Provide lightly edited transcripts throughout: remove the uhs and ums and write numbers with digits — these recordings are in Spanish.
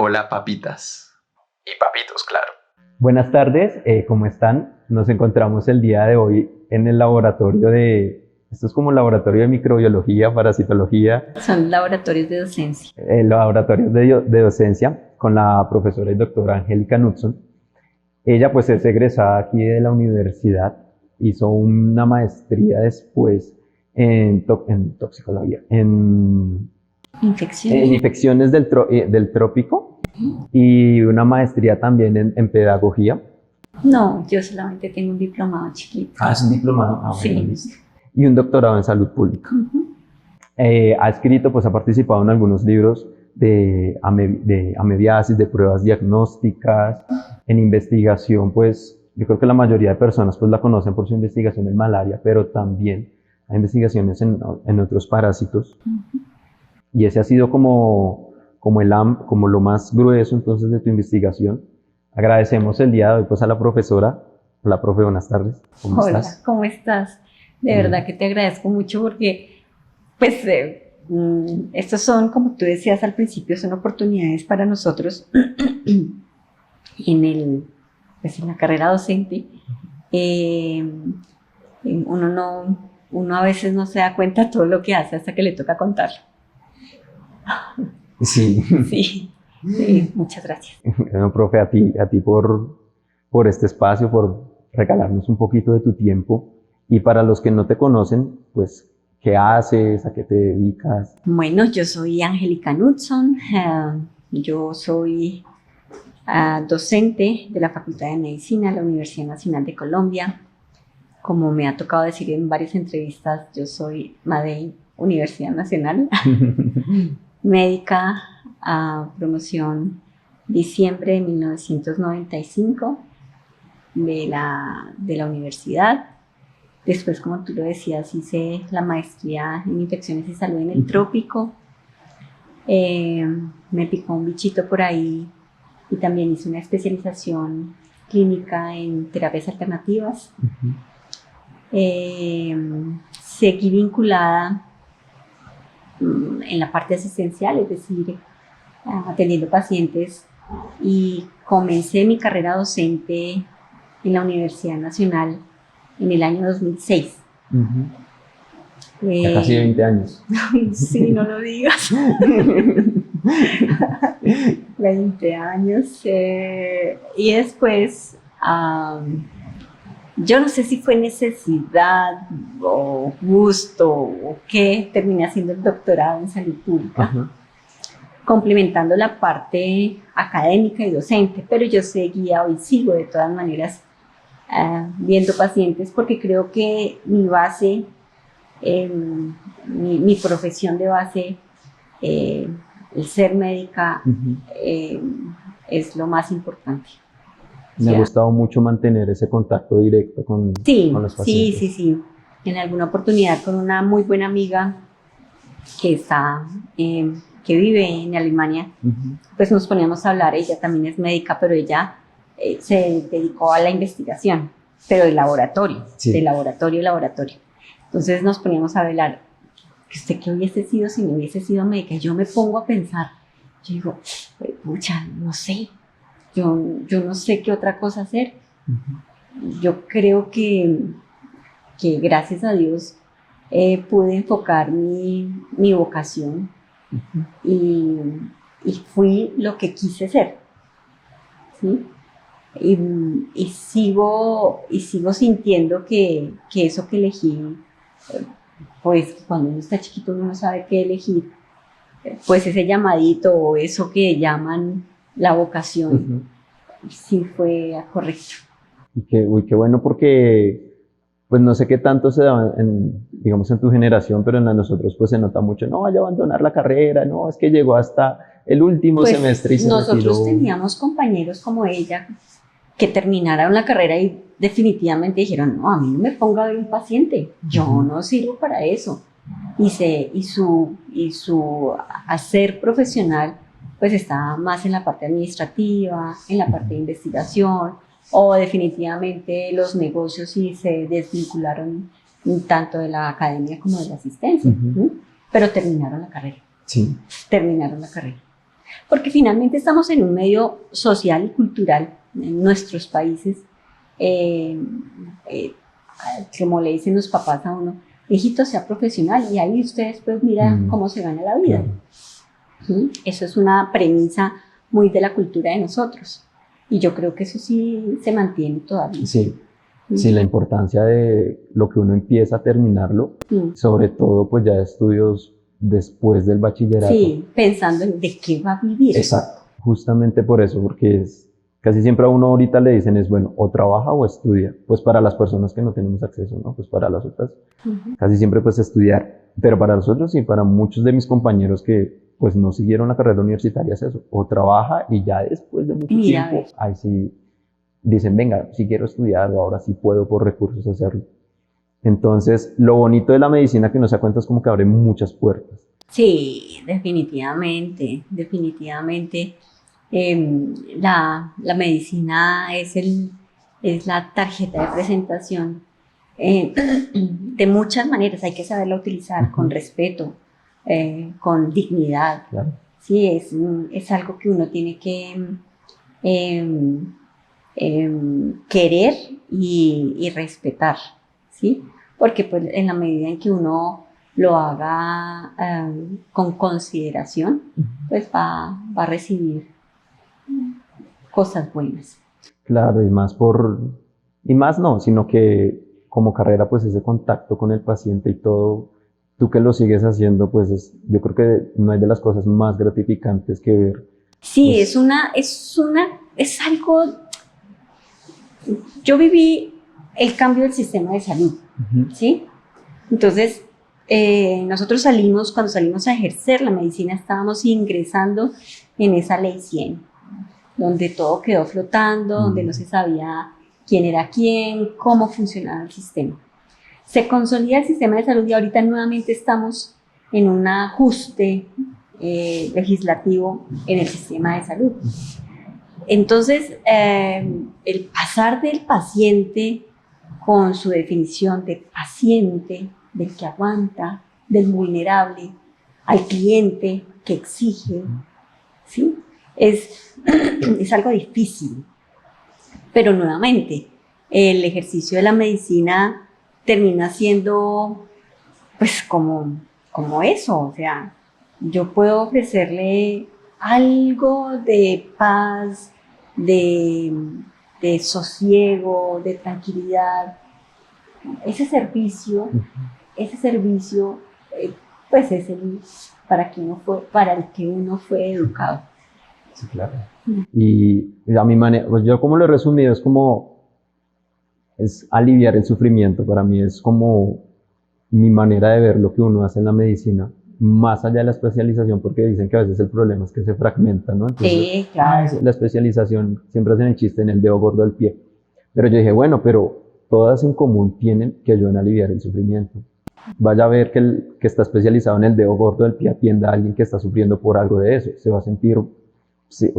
Hola papitas. Y papitos, claro. Buenas tardes, ¿cómo están? Nos encontramos el día de hoy en el laboratorio esto es como un laboratorio de microbiología, parasitología. Son laboratorios de docencia. Laboratorios de docencia con la profesora y doctora Angélica Knudson. Ella pues es egresada aquí de la universidad, hizo una maestría después en toxicología, en infecciones del trópico y una maestría también en pedagogía. No, yo solamente tengo un diplomado chiquito. Ah, es un diplomado. Ah, sí. Bueno, listo. Y un doctorado en salud pública. Ha escrito, pues ha participado en algunos libros de amebiasis, de pruebas diagnósticas, en investigación, pues yo creo que la mayoría de personas pues la conocen por su investigación en malaria, pero también hay investigaciones en otros parásitos. Y ese ha sido como lo más grueso entonces de tu investigación. Agradecemos el día de hoy pues a la profesora. Hola, profe, buenas tardes. ¿Cómo estás? ¿Cómo estás? De verdad que te agradezco mucho porque, pues, estos son, como tú decías al principio, son oportunidades para nosotros en la carrera docente. Uno a veces no se da cuenta de todo lo que hace hasta que le toca contarlo. Sí. Sí, muchas gracias. Bueno, profe, a ti por este espacio, por regalarnos un poquito de tu tiempo. Y para los que no te conocen, pues, ¿qué haces? ¿A qué te dedicas? Bueno, yo soy Angélica Knudson. Yo soy docente de la Facultad de Medicina de la Universidad Nacional de Colombia. Como me ha tocado decir en varias entrevistas, yo soy MADEI Universidad Nacional. Médica a promoción diciembre de 1995 de la universidad. Después, como tú lo decías, hice la maestría en infecciones y salud en el trópico. Me picó un bichito por ahí y también hice una especialización clínica en terapias alternativas. Seguí vinculada en la parte asistencial, es decir, atendiendo pacientes, y comencé mi carrera docente en la Universidad Nacional en el año 2006. Ya casi 20 años. Sí, no lo digas. 20 años. Y después, yo no sé si fue necesidad o gusto o qué, terminé haciendo el doctorado en salud pública, complementando la parte académica y docente, pero yo seguía hoy sigo de todas maneras viendo pacientes porque creo que mi base, mi profesión de base, el ser médica, es lo más importante. Me ha gustado mucho mantener ese contacto directo con los pacientes. Sí. En alguna oportunidad con una muy buena amiga que vive en Alemania, pues nos poníamos a hablar. Ella también es médica, pero ella se dedicó a la investigación, pero de laboratorio. Entonces nos poníamos a hablar, ¿usted qué hubiese sido si no hubiese sido médica? Y yo me pongo a pensar, yo digo, pucha, no sé, yo no sé qué otra cosa hacer. Yo creo que gracias a Dios pude enfocar mi vocación y fui lo que quise ser, ¿sí? Y sigo sintiendo que eso que elegí, pues cuando uno está chiquito uno no sabe qué elegir, pues ese llamadito o eso que llaman la vocación, sí fue correcto. Y qué bueno, porque pues no sé qué tanto se da digamos en tu generación, pero en la de nosotros pues se nota mucho, no vaya a abandonar la carrera, no, es que llegó hasta el último semestre y se nosotros retiró. Teníamos compañeros como ella que terminaron la carrera y definitivamente dijeron, no, a mí no me ponga a ver un paciente, yo no sirvo para eso. Y su hacer profesional pues está más en la parte administrativa, en la parte de investigación, o definitivamente los negocios sí se desvincularon tanto de la academia como de la asistencia, pero terminaron la carrera. Sí. Terminaron la carrera. Porque finalmente estamos en un medio social y cultural en nuestros países, como le dicen los papás a uno, hijito, sea profesional, y ahí usted después mira cómo se gana la vida. ¿Sí? Eso es una premisa muy de la cultura de nosotros, y yo creo que eso sí se mantiene todavía. Sí. Sí, la importancia de lo que uno empieza a terminarlo, sobre todo pues ya estudios después del bachillerato. Sí, pensando en de qué va a vivir. Exacto, justamente por eso, porque casi siempre a uno ahorita le dicen es bueno, o trabaja o estudia, pues para las personas que no tenemos acceso, ¿no? Pues para las otras, casi siempre pues estudiar, pero para nosotros y para muchos de mis compañeros que pues no siguieron la carrera universitaria es eso, o trabaja y ya después de mucho tiempo, ahí sí dicen, venga, si quiero estudiar o ahora sí puedo por recursos hacerlo. Entonces, lo bonito de la medicina que uno se da cuenta es como que abre muchas puertas. Sí, definitivamente, definitivamente. La medicina es la tarjeta de presentación de muchas maneras. Hay que saberla utilizar con respeto, con dignidad. Claro. Sí, es algo que uno tiene que querer y respetar, ¿sí? Porque pues, en la medida en que uno lo haga con consideración, pues va a recibir cosas buenas. Claro, y más no, sino que como carrera pues ese contacto con el paciente y todo, tú que lo sigues haciendo, pues yo creo que no hay de las cosas más gratificantes que ver. Sí, pues, es algo. Yo viví el cambio del sistema de salud, ¿sí? Entonces, nosotros cuando salimos a ejercer la medicina, estábamos ingresando en esa ley 100, donde todo quedó flotando, donde no se sabía quién era quién, cómo funcionaba el sistema. Se consolida el sistema de salud y ahorita nuevamente estamos en un ajuste legislativo en el sistema de salud. Entonces, el pasar del paciente con su definición de paciente, del que aguanta, del vulnerable, al cliente que exige, ¿sí? Es algo difícil. Pero nuevamente, el ejercicio de la medicina termina siendo, pues, como eso. O sea, yo puedo ofrecerle algo de paz, de sosiego, de tranquilidad. Ese servicio, pues es para el que uno fue educado. Sí, claro. Y a mi manera, pues yo como lo he resumido, es aliviar el sufrimiento. Para mí es como mi manera de ver lo que uno hace en la medicina, más allá de la especialización, porque dicen que a veces el problema es que se fragmenta, ¿no? Entonces, sí, claro. La especialización, siempre hacen el chiste en el dedo gordo del pie. Pero yo dije, bueno, pero todas en común tienen que ayudar a aliviar el sufrimiento. Vaya a ver que el que está especializado en el dedo gordo del pie atienda a alguien que está sufriendo por algo de eso. Se va a sentir, si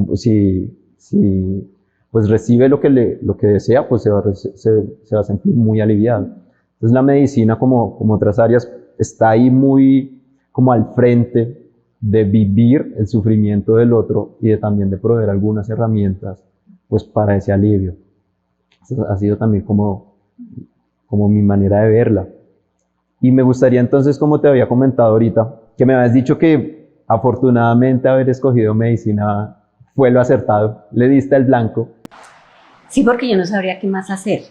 pues recibe lo que desea, pues se va a sentir muy aliviado. Entonces la medicina, como otras áreas, está ahí muy como al frente de vivir el sufrimiento del otro y también de proveer algunas herramientas pues para ese alivio. Eso ha sido también como mi manera de verla. Y me gustaría entonces, como te había comentado ahorita, que me habías dicho que afortunadamente haber escogido medicina fue lo acertado, le diste el blanco. Sí, porque yo no sabría qué más hacer.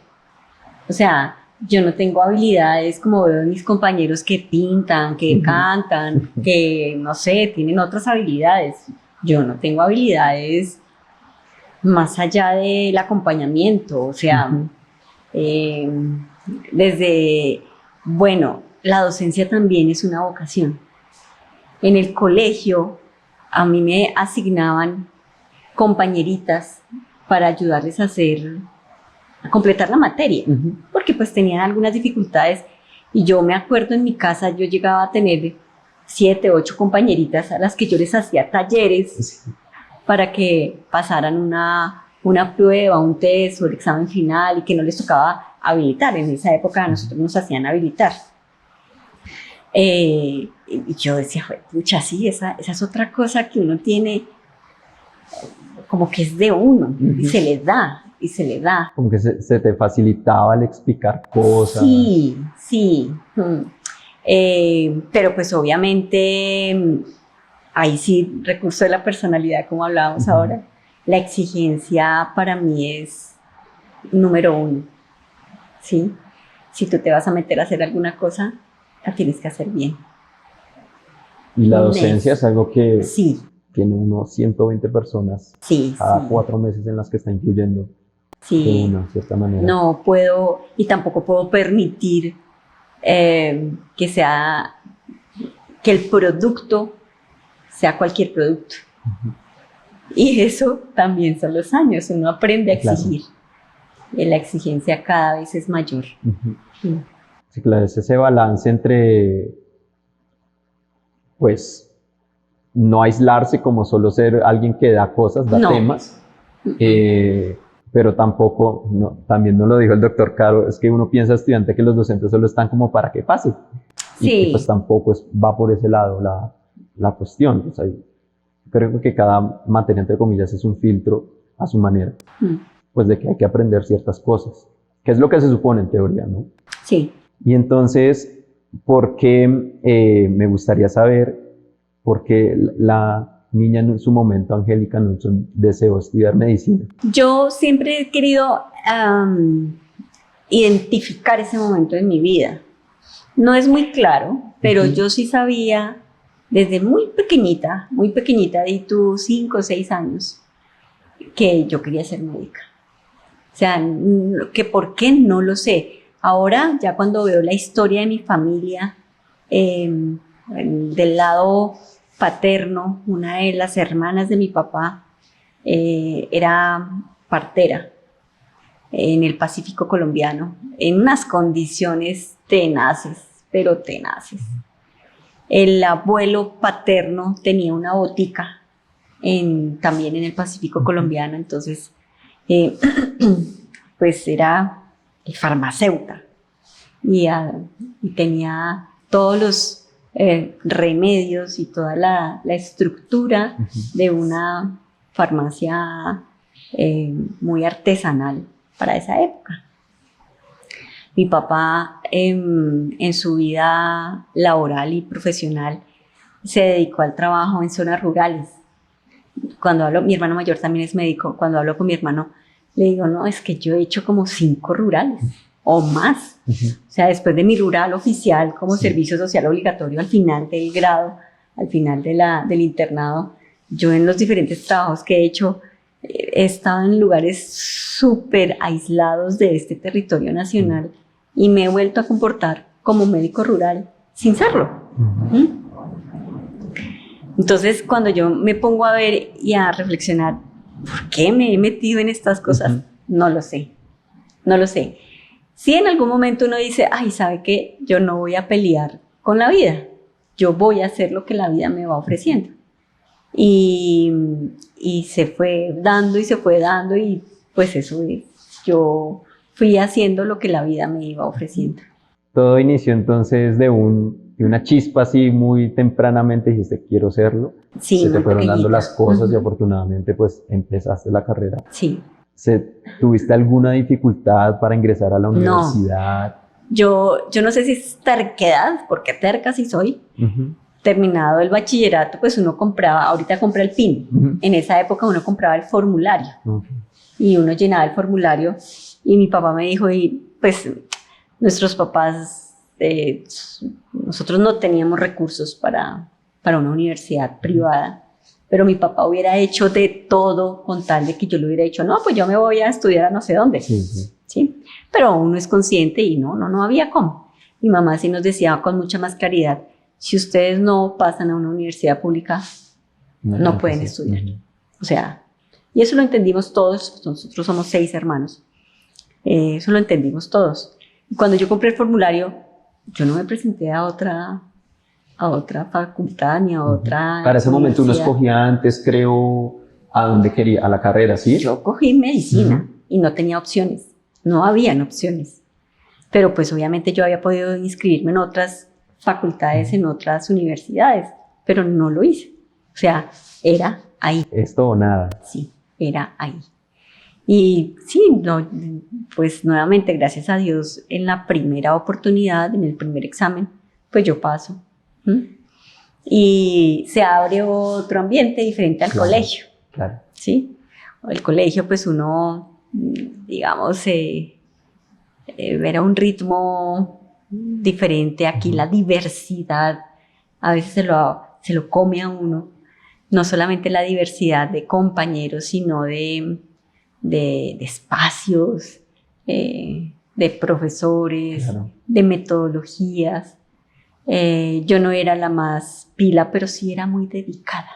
O sea, yo no tengo habilidades como veo en mis compañeros que pintan, que cantan, que no sé, tienen otras habilidades. Yo no tengo habilidades más allá del acompañamiento. O sea, bueno, la docencia también es una vocación. En el colegio a mí me asignaban compañeritas para ayudarles a completar la materia, porque pues tenían algunas dificultades y yo me acuerdo en mi casa yo llegaba a tener 7, 8 compañeritas a las que yo les hacía talleres para que pasaran una prueba, un test o el examen final y que no les tocaba habilitar. En esa época a nosotros nos hacían habilitar. Y yo decía, pucha, sí, esa es otra cosa que uno tiene como que es de uno, Ujú. y se le da, y se le da. Como que se te facilitaba el explicar cosas. Sí, sí. Pero pues obviamente, ahí sí, recurso de la personalidad, como hablábamos Ujú. ahora, la exigencia para mí es número uno, ¿sí? Si tú te vas a meter a hacer alguna cosa, la tienes que hacer bien. Y la docencia es algo que Sí, tiene unos 120 personas sí, cada sí, 4 meses en las que está incluyendo de sí. una cierta manera. No puedo y tampoco puedo permitir que sea, que el producto sea cualquier producto. Y eso también son los años, uno aprende a Claro. exigir. Y la exigencia cada vez es mayor. Ujú. Mm. Sí, claro, es ese balance entre, pues, no aislarse como solo ser alguien que da cosas, da No. temas, pero tampoco, no, también nos lo dijo el doctor Caro, es que uno piensa, estudiante, que los docentes solo están como para que pase. Y pues Sí, tampoco va por ese lado la cuestión. Pues ahí, creo que cada materia, entre comillas, es un filtro a su manera, mm, pues de que hay que aprender ciertas cosas, que es lo que se supone en teoría, ¿no? sí. Y entonces, ¿por qué me gustaría saber por qué la niña en su momento, Angélica Knudson, deseó estudiar medicina? Yo siempre he querido identificar ese momento en mi vida. No es muy claro, pero Ujú. yo sí sabía desde muy pequeñita, de tus 5 o 6 años, que yo quería ser médica. O sea, que por qué no lo sé. Ahora, ya cuando veo la historia de mi familia, del lado paterno, una de las hermanas de mi papá era partera en el Pacífico colombiano, en unas condiciones tenaces, pero tenaces. El abuelo paterno tenía una botica también en el Pacífico colombiano, entonces eh, pues era farmacéuta y tenía todos los remedios y toda la estructura de una farmacia muy artesanal para esa época. Mi papá en su vida laboral y profesional se dedicó al trabajo en zonas rurales. Cuando hablo, mi hermano mayor también es médico, cuando hablo con mi hermano le digo, no, es que yo he hecho como 5 rurales o más. O sea, después de mi rural oficial como servicio social obligatorio al final del grado, al final del internado, yo en los diferentes trabajos que he hecho he estado en lugares súper aislados de este territorio nacional y me he vuelto a comportar como médico rural sin serlo. Entonces, cuando yo me pongo a ver y a reflexionar, ¿por qué me he metido en estas cosas? No lo sé, no lo sé. Si en algún momento uno dice, ay, ¿sabe qué? Yo no voy a pelear con la vida, yo voy a hacer lo que la vida me va ofreciendo. Y se fue dando y se fue dando y pues eso es, yo fui haciendo lo que la vida me iba ofreciendo. Todo inició entonces de una chispa así muy tempranamente, dijiste, quiero serlo. Sí, se te muy fueron dando pequeñita. las cosas y afortunadamente pues empezaste la carrera. Sí. ¿Tuviste alguna dificultad para ingresar a la universidad? Yo no sé si es terquedad, porque terca sí soy. Terminado el bachillerato, pues uno compraba, ahorita compra el PIN. En esa época uno compraba el formulario. Y uno llenaba el formulario y mi papá me dijo, y pues nuestros papás, nosotros no teníamos recursos para una universidad privada, pero mi papá hubiera hecho de todo con tal de que yo le hubiera dicho, no, pues yo me voy a estudiar a no sé dónde. ¿Sí? Pero uno es consciente y no había cómo. Mi mamá sí nos decía con mucha más claridad, si ustedes no pasan a una universidad pública, no pueden estudiar. O sea, y eso lo entendimos todos, nosotros somos 6 hermanos, eso lo entendimos todos. Y cuando yo compré el formulario, yo no me presenté a otra facultad ni a otra Para ese momento uno universidad. escogía antes, creo, a dónde quería, a la carrera, ¿sí? Yo cogí medicina y no tenía opciones, no habían opciones. Pero pues obviamente yo había podido inscribirme en otras facultades, en otras universidades, pero no lo hice. O sea, era ahí. Esto o nada. Sí, era ahí. Y sí, no, pues nuevamente, gracias a Dios, en la primera oportunidad, en el primer examen, pues yo paso. Y se abre otro ambiente diferente al colegio. Claro. ¿Sí? El colegio, pues uno, digamos, era un ritmo diferente. Aquí la diversidad a veces se lo come a uno. No solamente la diversidad de compañeros, sino de espacios, de profesores, Claro. de metodologías. Yo no era la más pila, pero sí era muy dedicada.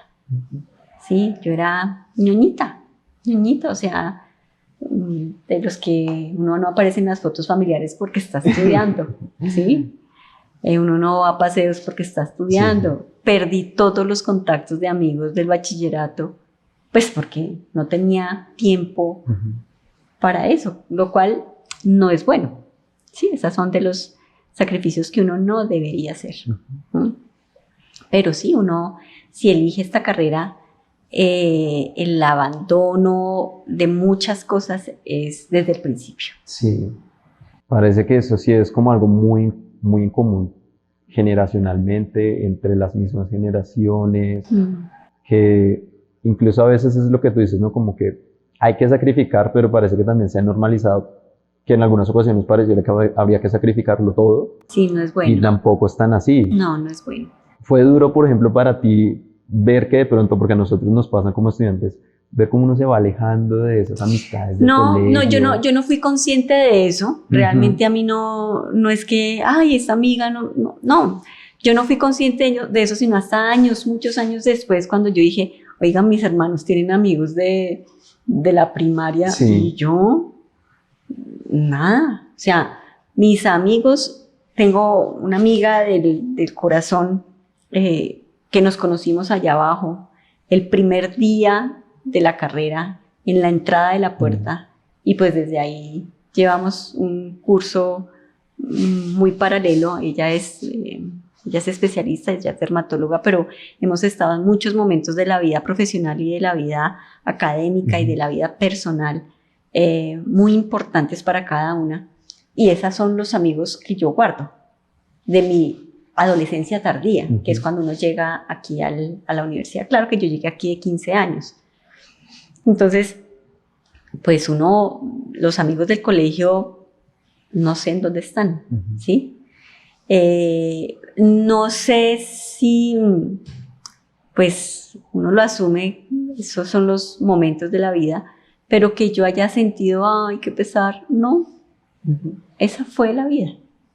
Sí, yo era ñoñita, o sea, de los que uno no aparece en las fotos familiares porque está estudiando, ¿sí? Uno no va a paseos porque está estudiando. Sí. Perdí todos los contactos de amigos del bachillerato, pues porque no tenía tiempo para eso, lo cual no es bueno. Sí, esos son de los sacrificios que uno no debería hacer. Pero sí, uno, si elige esta carrera, el abandono de muchas cosas es desde el principio. Sí, parece que eso sí es como algo muy, muy en común generacionalmente, entre las mismas generaciones, que incluso a veces es lo que tú dices, ¿no? Como que hay que sacrificar, pero parece que también se ha normalizado que en algunas ocasiones pareciera que habría que sacrificarlo todo. Sí, no es bueno. Y tampoco es tan así. No, no es bueno. Fue duro, por ejemplo, para ti ver que de pronto, porque a nosotros nos pasa como estudiantes, ver cómo uno se va alejando de esas amistades del colegio. No, yo no fui consciente de eso. Realmente a mí no es que, ay, esta amiga, no. Yo no fui consciente de eso, sino hasta muchos años después, cuando yo dije, oigan, mis hermanos tienen amigos de la primaria, y yo, nada. O sea, mis amigos, tengo una amiga del corazón que nos conocimos allá abajo, el primer día de la carrera, en la entrada de la puerta, y pues desde ahí llevamos un curso muy paralelo. Ella es especialista, ella es dermatóloga, pero hemos estado en muchos momentos de la vida profesional y de la vida académica y de la vida personal muy importantes para cada una, y esos son los amigos que yo guardo de mi adolescencia tardía, que es cuando uno llega aquí a la universidad. Claro que yo llegué aquí de 15 años. Entonces, pues los amigos del colegio, no sé en dónde están, ¿sí? No sé si, pues, uno lo asume, esos son los momentos de la vida, pero que yo haya sentido, ay, qué pesar, no. Esa fue la vida,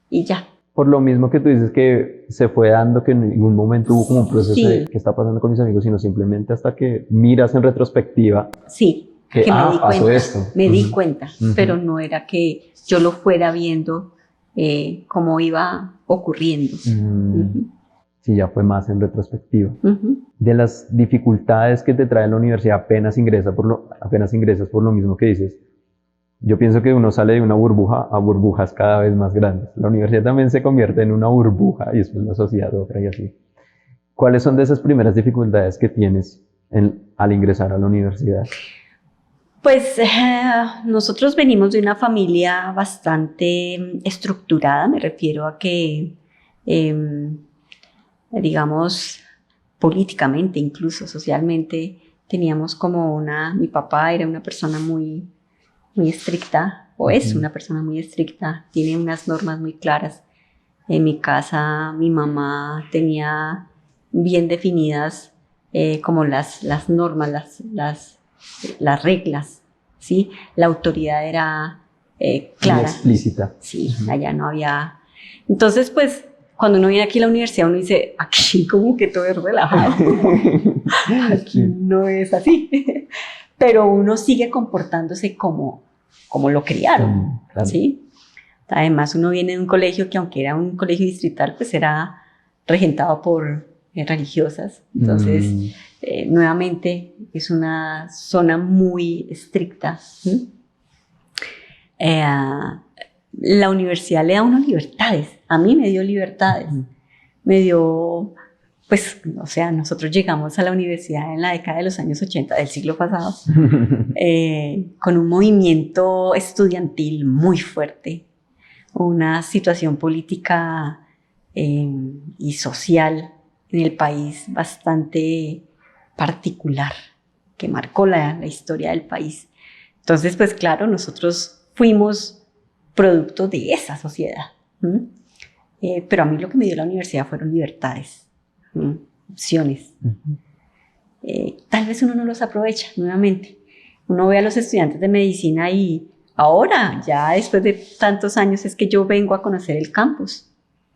y ya. Por lo mismo que tú dices que se fue dando, que en ningún momento hubo como un proceso de qué está pasando con mis amigos, sino simplemente hasta que miras en retrospectiva. Sí, que me di pasó cuenta, esto. Me di cuenta, pero no era que yo lo fuera viendo cómo iba ocurriendo. Sí, ya fue más en retrospectiva. De las dificultades que te trae la universidad apenas ingresas por lo mismo que dices, yo pienso que uno sale de una burbuja a burbujas cada vez más grandes. La universidad también se convierte en una burbuja y después la sociedad otra y así. ¿Cuáles son de esas primeras dificultades que tienes al ingresar a la universidad? Pues nosotros venimos de una familia bastante estructurada. Me refiero a que, digamos, políticamente, incluso socialmente, teníamos mi papá era una persona muy estricta, o es una persona muy estricta, tiene unas normas muy claras. En mi casa, mi mamá tenía bien definidas como las normas, las reglas, ¿sí? La autoridad era clara. Muy explícita. Sí, allá no había. Entonces, pues, cuando uno viene aquí a la universidad, uno dice, aquí como que todo es relajado. Aquí no es así. Pero uno sigue comportándose como lo criaron, claro. ¿sí? Además, uno viene de un colegio que, aunque era un colegio distrital, pues era regentado por religiosas. Entonces, nuevamente, es una zona muy estricta. La universidad le da a uno libertades. A mí me dio libertades. Me dio pues, o sea, nosotros llegamos a la universidad en la década de los años 80 del siglo pasado, con un movimiento estudiantil muy fuerte, una situación política y social en el país bastante particular, que marcó la historia del país. Entonces, pues claro, nosotros fuimos producto de esa sociedad. Pero a mí lo que me dio la universidad fueron libertades, opciones. Tal vez uno no los aprovecha nuevamente. Uno ve a los estudiantes de medicina y ahora, ya después de tantos años, es que yo vengo a conocer el campus.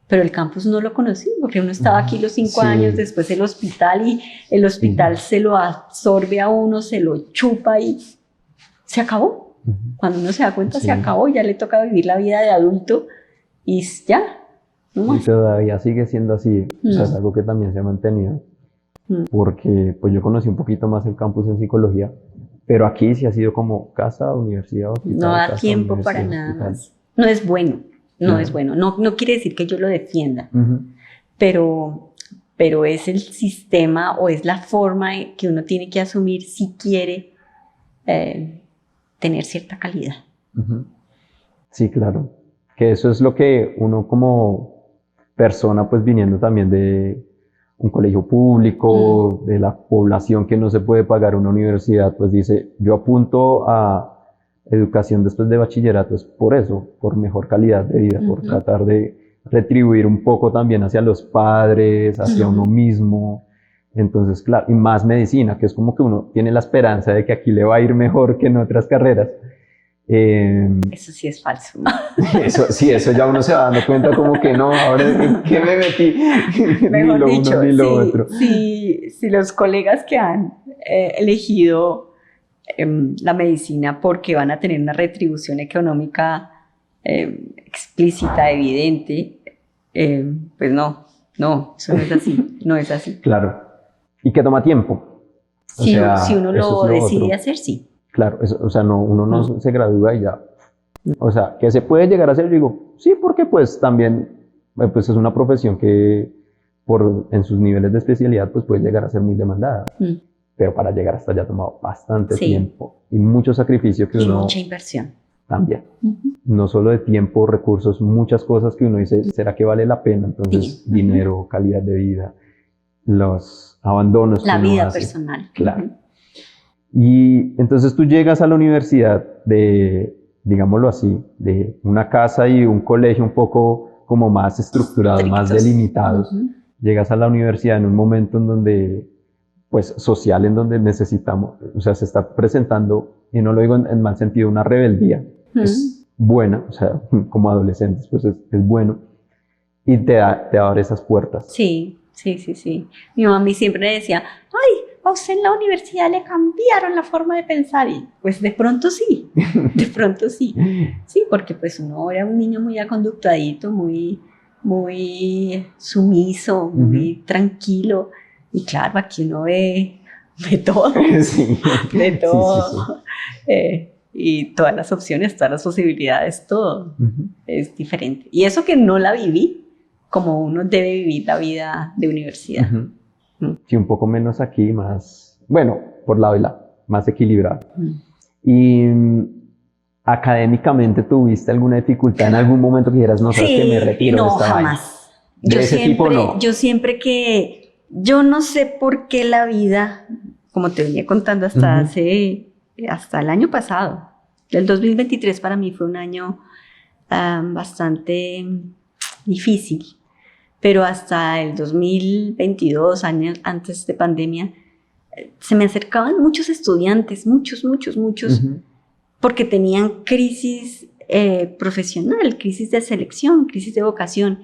Pero el campus no lo conocí, porque uno estaba aquí los 5 años, después el hospital, y el hospital se lo absorbe a uno, se lo chupa y se acabó. Cuando uno se da cuenta, se acabó, ya le toca vivir la vida de adulto y ya. No y todavía sigue siendo así, o sea, es algo que también se ha mantenido, porque pues yo conocí un poquito más el campus en psicología, pero aquí sí ha sido como casa, universidad, hospital. No da tiempo para nada más. No es bueno. No es bueno, no quiere decir que yo lo defienda, pero es el sistema o es la forma que uno tiene que asumir si quiere tener cierta calidad. Sí, claro, que eso es lo que uno como persona, pues viniendo también de un colegio público, de la población que no se puede pagar una universidad, pues dice, yo apunto a educación después de bachillerato, es por eso, por mejor calidad de vida, por tratar de retribuir un poco también hacia los padres, hacia uno mismo. Entonces, claro, y más medicina, que es como que uno tiene la esperanza de que aquí le va a ir mejor que en otras carreras. Eso sí es falso. Eso ya uno se va dando cuenta como que no, ahora ¿en qué me metí? Mejor ni lo dicho, uno ni lo otro. Si los colegas que han elegido la medicina porque van a tener una retribución económica explícita, evidente, pues no, eso no es así, no es así. Claro, y que toma tiempo. Si uno lo decide hacer, sí. Claro, o sea, uno no se gradúa y ya. O sea, que se puede llegar a hacer, yo digo, sí, porque pues también pues es una profesión que en sus niveles de especialidad pues puede llegar a ser muy demandada. Pero para llegar hasta allá ha tomado bastante tiempo y mucho sacrificio que uno... Y mucha inversión. También. No solo de tiempo, recursos, muchas cosas que uno dice, ¿será que vale la pena? Entonces, dinero, calidad de vida, los abandonos. La vida personal. Claro. Y entonces tú llegas a la universidad de, digámoslo así, de una casa y un colegio un poco como más estructurados, más delimitados. Llegas a la universidad en un momento en donde pues social, en donde necesitamos, o sea, se está presentando, y no lo digo en mal sentido, una rebeldía. Es buena, o sea, como adolescentes, pues es bueno, y te abre esas puertas. Sí. Mi mamá siempre decía, ay, a usted en la universidad le cambiaron la forma de pensar, y pues de pronto sí, sí, porque pues uno era un niño muy aconductadito, muy sumiso, muy tranquilo. Y claro, aquí uno ve todo, de todo, y todas las opciones, todas las posibilidades, todo es diferente. Y eso que no la viví como uno debe vivir la vida de universidad. Sí, un poco menos aquí, más, bueno, por lado y lado, más equilibrado. Y académicamente, ¿tuviste alguna dificultad en algún momento que dijeras, no, sabes que me retiro de esta vaina? Jamás. Yo siempre que... Yo no sé por qué la vida, como te venía contando hasta el año pasado, el 2023 para mí fue un año bastante difícil, pero hasta el 2022, años antes de pandemia, se me acercaban muchos estudiantes, muchos, porque tenían crisis profesional, crisis de selección, crisis de vocación,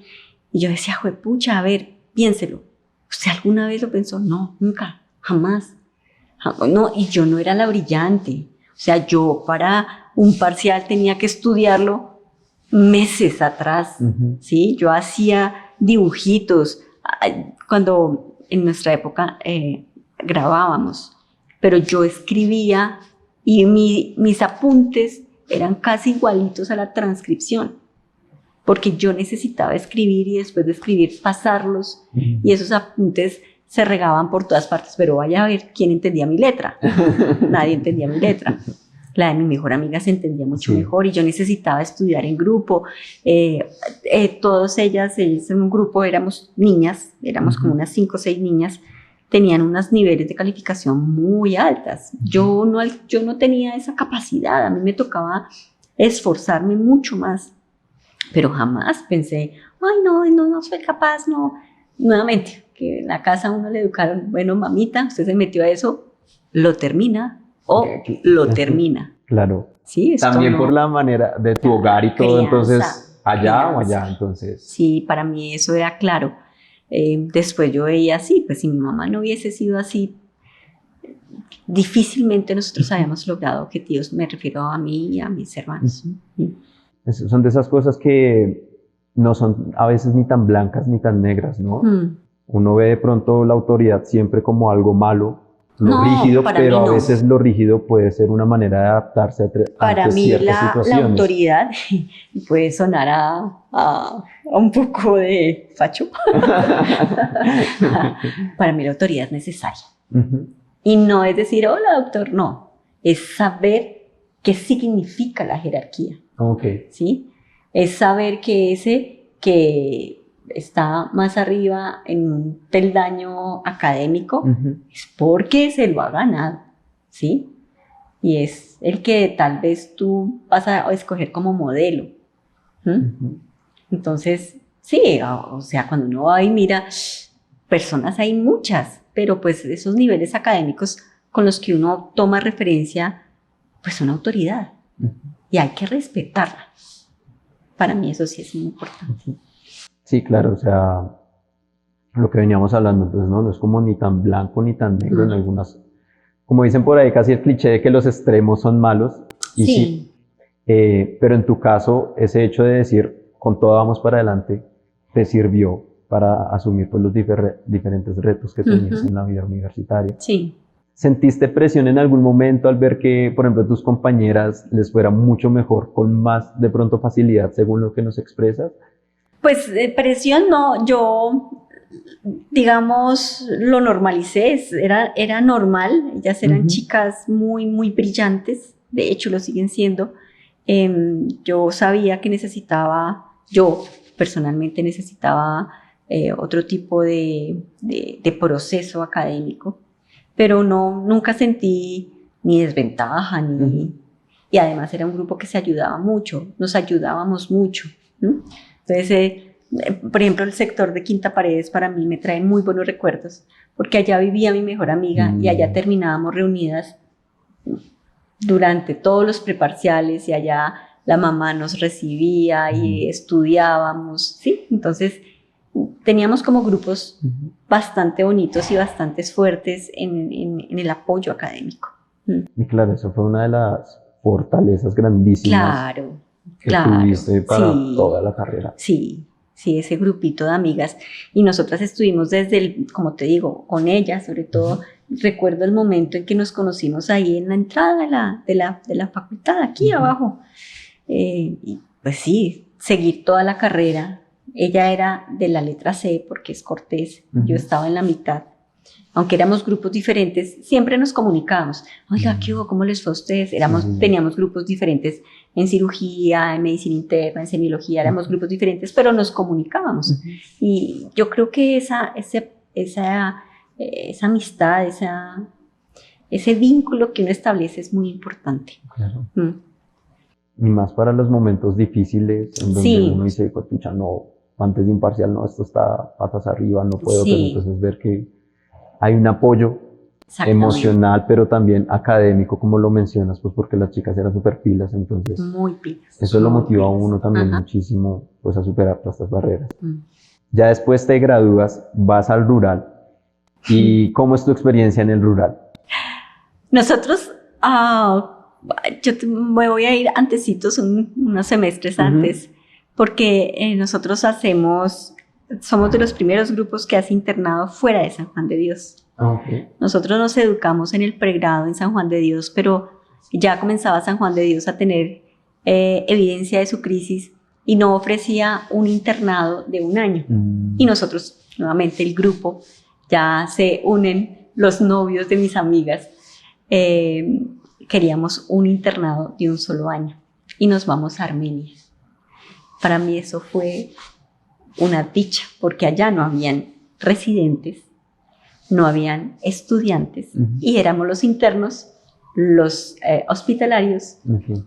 y yo decía, juepucha, a ver, piénselo. ¿Usted alguna vez lo pensó? No, nunca, jamás. No, y yo no era la brillante. O sea, yo para un parcial tenía que estudiarlo meses atrás, ¿sí? Yo hacía dibujitos. Cuando en nuestra época grabábamos, pero yo escribía y mis apuntes eran casi igualitos a la transcripción. porque yo necesitaba escribir y después de escribir pasarlos, y esos apuntes se regaban por todas partes, pero vaya a ver quién entendía mi letra. Nadie entendía mi letra. La de mi mejor amiga se entendía mucho mejor y yo necesitaba estudiar en grupo. Todas ellas en un grupo éramos niñas, éramos como unas 5 o 6 niñas, tenían unos niveles de calificación muy altas. Yo no tenía esa capacidad, a mí me tocaba esforzarme mucho más, pero jamás pensé, ay no soy capaz, no. Nuevamente, que en la casa a uno le educaron, bueno, mamita, usted se metió a eso, lo termina o lo termina. Claro. Sí, también por la manera de tu hogar y todo, crianza, entonces allá crianza. o allá, entonces. Sí, para mí eso era claro. Después yo veía así, pues si mi mamá no hubiese sido así, difícilmente nosotros habíamos logrado objetivos, me refiero a mí y a mis hermanos. Son de esas cosas que no son a veces ni tan blancas ni tan negras, ¿no? Uno ve de pronto la autoridad siempre como algo malo, rígido, pero a veces lo rígido puede ser una manera de adaptarse para ante mí ciertas situaciones. La autoridad puede sonar a un poco de facho. Para mí la autoridad es necesaria. Y no es decir, hola doctor, no. Es saber qué significa la jerarquía. ¿Sí? Es saber que ese que está más arriba en un peldaño académico es porque se lo ha ganado, ¿sí? Y es el que tal vez tú vas a escoger como modelo. Entonces, sí, o sea, cuando uno va y mira, personas hay muchas, pero pues esos niveles académicos con los que uno toma referencia, pues son autoridad y hay que respetarla. Para mí eso sí es muy importante. Sí, claro, o sea, lo que veníamos hablando, entonces no es como ni tan blanco ni tan negro en algunas, como dicen por ahí, casi el cliché de que los extremos son malos, y sí, pero en tu caso, ese hecho de decir, con todo vamos para adelante, te sirvió para asumir pues, los diferentes retos que tenías en la vida universitaria. Sí. ¿Sentiste presión en algún momento al ver que, por ejemplo, a tus compañeras les fuera mucho mejor, con más de pronto facilidad, según lo que nos expresas? Pues presión no, yo digamos lo normalicé, era normal, ellas eran chicas muy, muy brillantes, de hecho lo siguen siendo. Yo sabía que yo personalmente necesitaba otro tipo de proceso académico, pero nunca sentí ni desventaja, y además era un grupo que se ayudaba mucho, nos ayudábamos mucho. Entonces, por ejemplo, el sector de Quinta Paredes para mí me trae muy buenos recuerdos, porque allá vivía mi mejor amiga y allá terminábamos reunidas durante todos los preparciales y allá la mamá nos recibía y estudiábamos, ¿sí? Entonces, teníamos como grupos bastante bonitos y bastante fuertes en el apoyo académico. Y claro, eso fue una de las fortalezas grandísimas que tuviste para toda la carrera. Sí, ese grupito de amigas. Y nosotras estuvimos desde como te digo, con ellas, sobre todo, recuerdo el momento en que nos conocimos ahí en la entrada de la facultad, aquí abajo. Y pues sí, seguir toda la carrera. Ella era de la letra C porque es Cortés, yo estaba en la mitad. Aunque éramos grupos diferentes, siempre nos comunicábamos. Oiga, ¿qué hubo? ¿Cómo les fue a ustedes? Teníamos grupos diferentes en cirugía, en medicina interna, en semiología, éramos grupos diferentes, pero nos comunicábamos. Y yo creo que esa amistad, ese vínculo que uno establece es muy importante. Claro. Y más para los momentos difíciles, en donde uno dice, pucha, no, antes de un parcial, no, esto está patas arriba, no puedo, pero entonces ver que hay un apoyo emocional, pero también académico, como lo mencionas, pues porque las chicas eran súper pilas, entonces muy pilas, eso lo motiva a uno también muchísimo, pues a superar todas estas barreras. Ya después te gradúas, vas al rural, ¿y cómo es tu experiencia en el rural? Nosotros, me voy a ir antecitos, unos semestres antes, porque nosotros somos de los primeros grupos que hace internado fuera de San Juan de Dios. Nosotros nos educamos en el pregrado en San Juan de Dios, pero ya comenzaba San Juan de Dios a tener evidencia de su crisis y no ofrecía un internado de un año. Y nosotros, nuevamente el grupo, ya se unen los novios de mis amigas, queríamos un internado de un solo año y nos vamos a Armenia. Para mí eso fue una dicha, porque allá no habían residentes, no habían estudiantes, y éramos los internos, los hospitalarios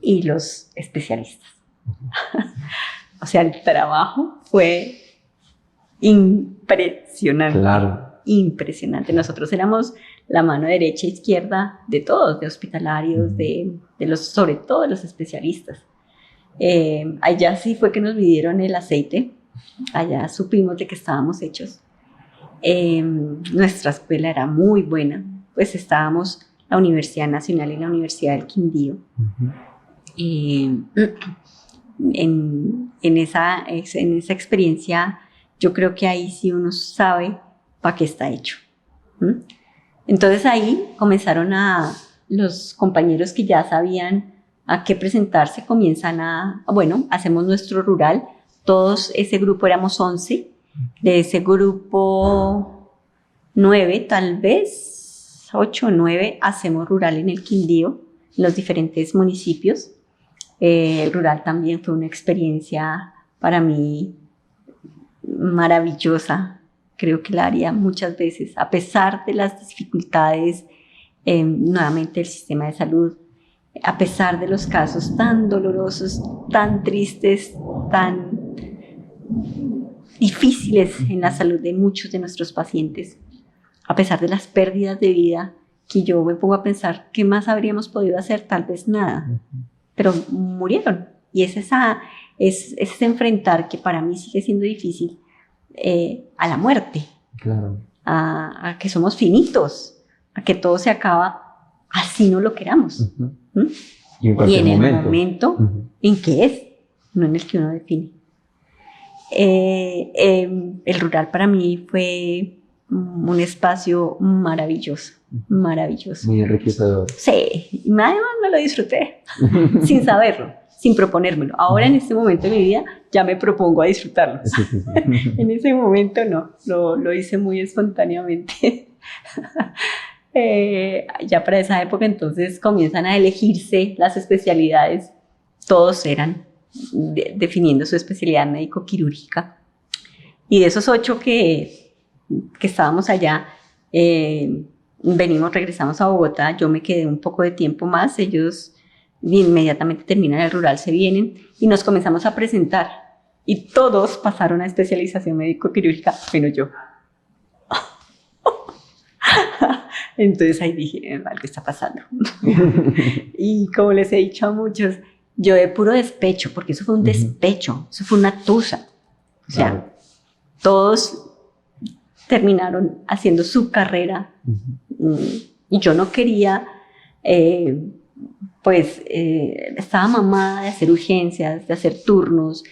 y los especialistas. O sea, el trabajo fue impresionante. Claro. Impresionante. Nosotros éramos la mano derecha e izquierda de todos, de hospitalarios, de los, sobre todo de los especialistas. Allá sí fue que nos midieron el aceite, allá supimos de que estábamos hechos. Nuestra escuela era muy buena, pues estábamos la Universidad Nacional y la Universidad del Quindío. En esa experiencia, yo creo que ahí sí uno sabe para qué está hecho. Entonces ahí comenzaron los compañeros que ya sabían a qué presentarse, comienzan bueno, hacemos nuestro rural, todos ese grupo éramos 11, de ese grupo 9 tal vez, 8 o 9 hacemos rural en el Quindío, en los diferentes municipios. El rural también fue una experiencia para mí maravillosa, creo que la haría muchas veces, a pesar de las dificultades, nuevamente el sistema de salud, a pesar de los casos tan dolorosos, tan tristes, tan difíciles en la salud de muchos de nuestros pacientes, a pesar de las pérdidas de vida, que yo me pongo a pensar, ¿qué más habríamos podido hacer? Tal vez nada, pero murieron. Y es ese enfrentar, que para mí sigue siendo difícil, a la muerte, claro, a que somos finitos, a que todo se acaba, así no lo queramos. Y en el momento en que es, no en el que uno define. El rural para mí fue un espacio maravilloso, maravilloso. muy enriquecedor. Sí, y además me lo disfruté, sin saberlo, sin proponérmelo. Ahora en este momento de mi vida ya me propongo a disfrutarlo. Sí. En ese momento no, lo hice muy espontáneamente. Ya para esa época entonces comienzan a elegirse las especialidades, todos eran definiendo su especialidad médico-quirúrgica, y de esos 8 que estábamos allá, regresamos a Bogotá, yo me quedé un poco de tiempo más, ellos inmediatamente terminan el rural, se vienen y nos comenzamos a presentar, y todos pasaron a especialización médico-quirúrgica, menos yo. Entonces ahí dije, algo está pasando. Y como les he dicho a muchos, yo de puro despecho, porque eso fue un despecho, eso fue una tusa. O sea, todos terminaron haciendo su carrera, y yo no quería, estaba mamada de hacer urgencias, de hacer turnos,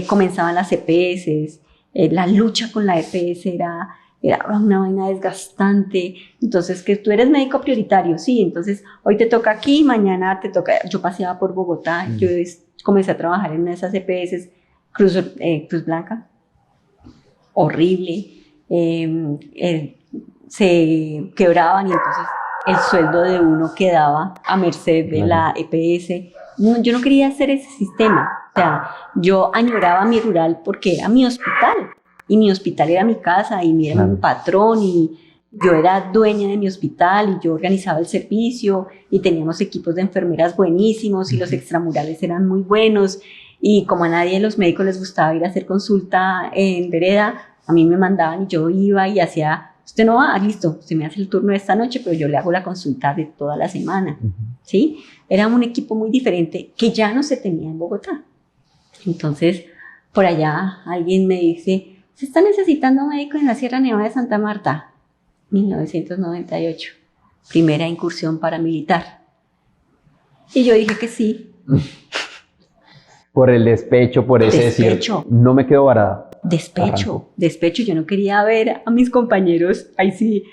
comenzaban las EPS, la lucha con la EPS era una vaina desgastante. Entonces, que tú eres médico prioritario, sí, entonces hoy te toca aquí, mañana te toca. Yo paseaba por Bogotá, yo comencé a trabajar en una de esas EPS, Cruz Blanca, horrible, se quebraban, y entonces el sueldo de uno quedaba a merced de la EPS. No, yo no quería hacer ese sistema, o sea, yo añoraba mi rural porque era mi hospital, y mi hospital era mi casa, y era mi patrón, y yo era dueña de mi hospital, y yo organizaba el servicio, y teníamos equipos de enfermeras buenísimos, y los extramurales eran muy buenos, y como a nadie de los médicos les gustaba ir a hacer consulta en vereda, a mí me mandaban y yo iba y hacía, usted no va, listo, usted me hace el turno de esta noche, pero yo le hago la consulta de toda la semana, ¿sí? Era un equipo muy diferente que ya no se tenía en Bogotá. Entonces, por allá alguien me dice, ¿se está necesitando médico en la Sierra Nevada de Santa Marta? 1998, primera incursión paramilitar. Y yo dije que sí. Por el despecho, por ese despecho. No me quedo varada. Despecho. Yo no quería ver a mis compañeros. Ahí sí,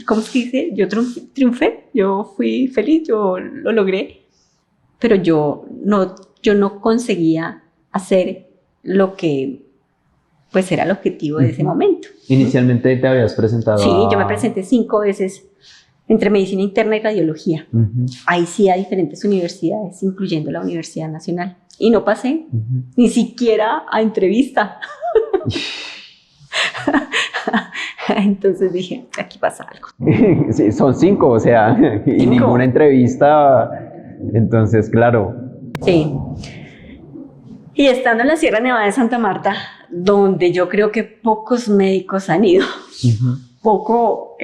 ¿cómo se dice? Yo triunfé, yo fui feliz, yo lo logré. Pero yo no conseguía hacer lo que pues era el objetivo de ese momento. Inicialmente te habías presentado. Sí, yo me presenté 5 veces entre medicina interna y radiología. Ahí sí a diferentes universidades, incluyendo la Universidad Nacional. Y no pasé ni siquiera a entrevista. Entonces dije, aquí pasa algo. Sí, son 5, o sea, y ninguna entrevista. Entonces, claro. Sí. Y estando en la Sierra Nevada de Santa Marta, donde yo creo que pocos médicos han ido, poco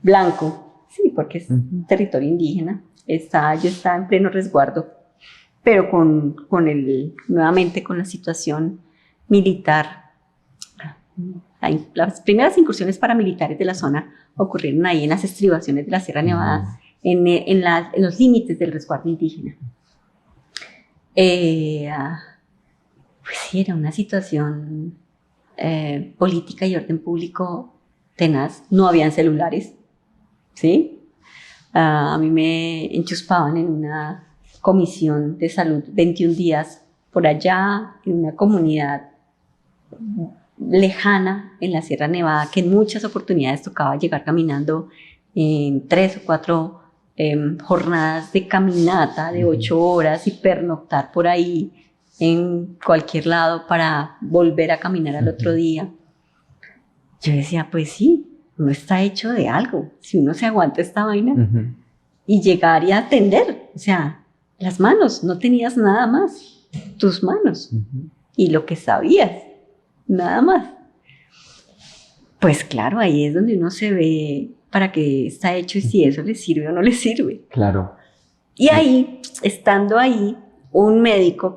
blanco, sí, porque es territorio indígena, yo estaba en pleno resguardo, pero nuevamente con la situación militar. Las primeras incursiones paramilitares de la zona ocurrieron ahí en las estribaciones de la Sierra Nevada, en los límites del resguardo indígena. Pues sí, era una situación política y orden público tenaz. No habían celulares, ¿sí? A mí me enchuspaban en una comisión de salud 21 días por allá, en una comunidad lejana en la Sierra Nevada, que en muchas oportunidades tocaba llegar caminando en 3 o 4 jornadas de caminata de 8 horas y pernoctar por ahí en cualquier lado para volver a caminar al otro día. Yo decía, pues sí, uno está hecho de algo, si uno se aguanta esta vaina y llegar y atender, o sea, las manos, no tenías nada más, tus manos y lo que sabías, nada más. Pues claro, ahí es donde uno se ve para qué está hecho y si eso le sirve o no le sirve. Claro. Y ahí, estando ahí, un médico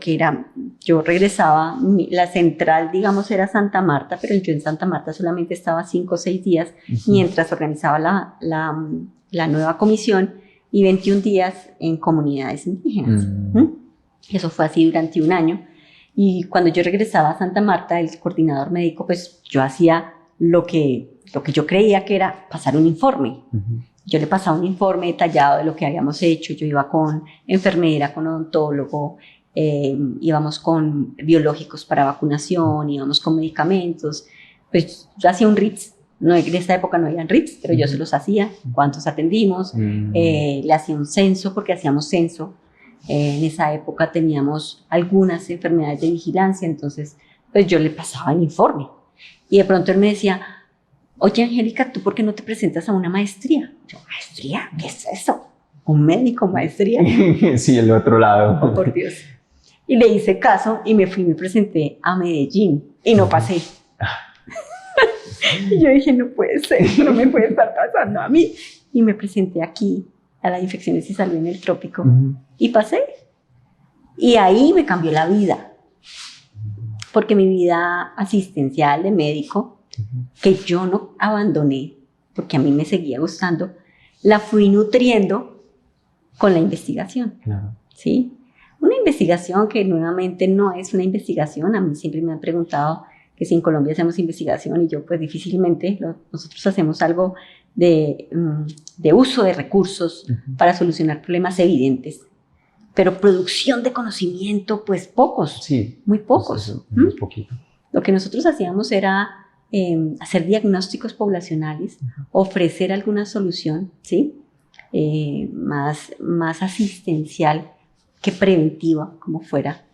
yo regresaba, la central, digamos, era Santa Marta, pero yo en Santa Marta solamente estaba 5 o 6 días mientras organizaba la nueva comisión y 21 días en comunidades indígenas. Eso fue así durante 1 año. Y cuando yo regresaba a Santa Marta, el coordinador médico, pues yo hacía lo que yo creía que era pasar un informe. Yo le pasaba un informe detallado de lo que habíamos hecho. Yo iba con enfermera, con odontólogo, íbamos con biológicos para vacunación, íbamos con medicamentos. Pues yo hacía un RITS. No, en esa época no habían RITS, pero yo se los hacía. ¿Cuántos atendimos? Le hacía un censo, porque hacíamos censo. En esa época teníamos algunas enfermedades de vigilancia, entonces pues yo le pasaba el informe. Y de pronto él me decía, oye, Angélica, ¿tú por qué no te presentas a una maestría? Yo, ¿maestría? ¿Qué es eso? ¿Un médico maestría? Sí, el otro lado. Oh, por Dios. Y le hice caso y me presenté a Medellín y no pasé. Y yo dije, no puede ser, no me puede estar pasando a mí. Y me presenté aquí a las infecciones y salud en el trópico y pasé. Y ahí me cambió la vida, porque mi vida asistencial de médico, que yo no abandoné, porque a mí me seguía gustando, la fui nutriendo con la investigación. Claro. ¿Sí? Una investigación que nuevamente no es una investigación. A mí siempre me han preguntado que si en Colombia hacemos investigación, y yo pues difícilmente. Nosotros hacemos algo de uso de recursos para solucionar problemas evidentes, pero producción de conocimiento, pues pocos, sí, muy pocos. Pues es poquito. Lo que nosotros hacíamos era hacer diagnósticos poblacionales, ofrecer alguna solución, ¿sí? Más asistencial que preventiva, como fuera.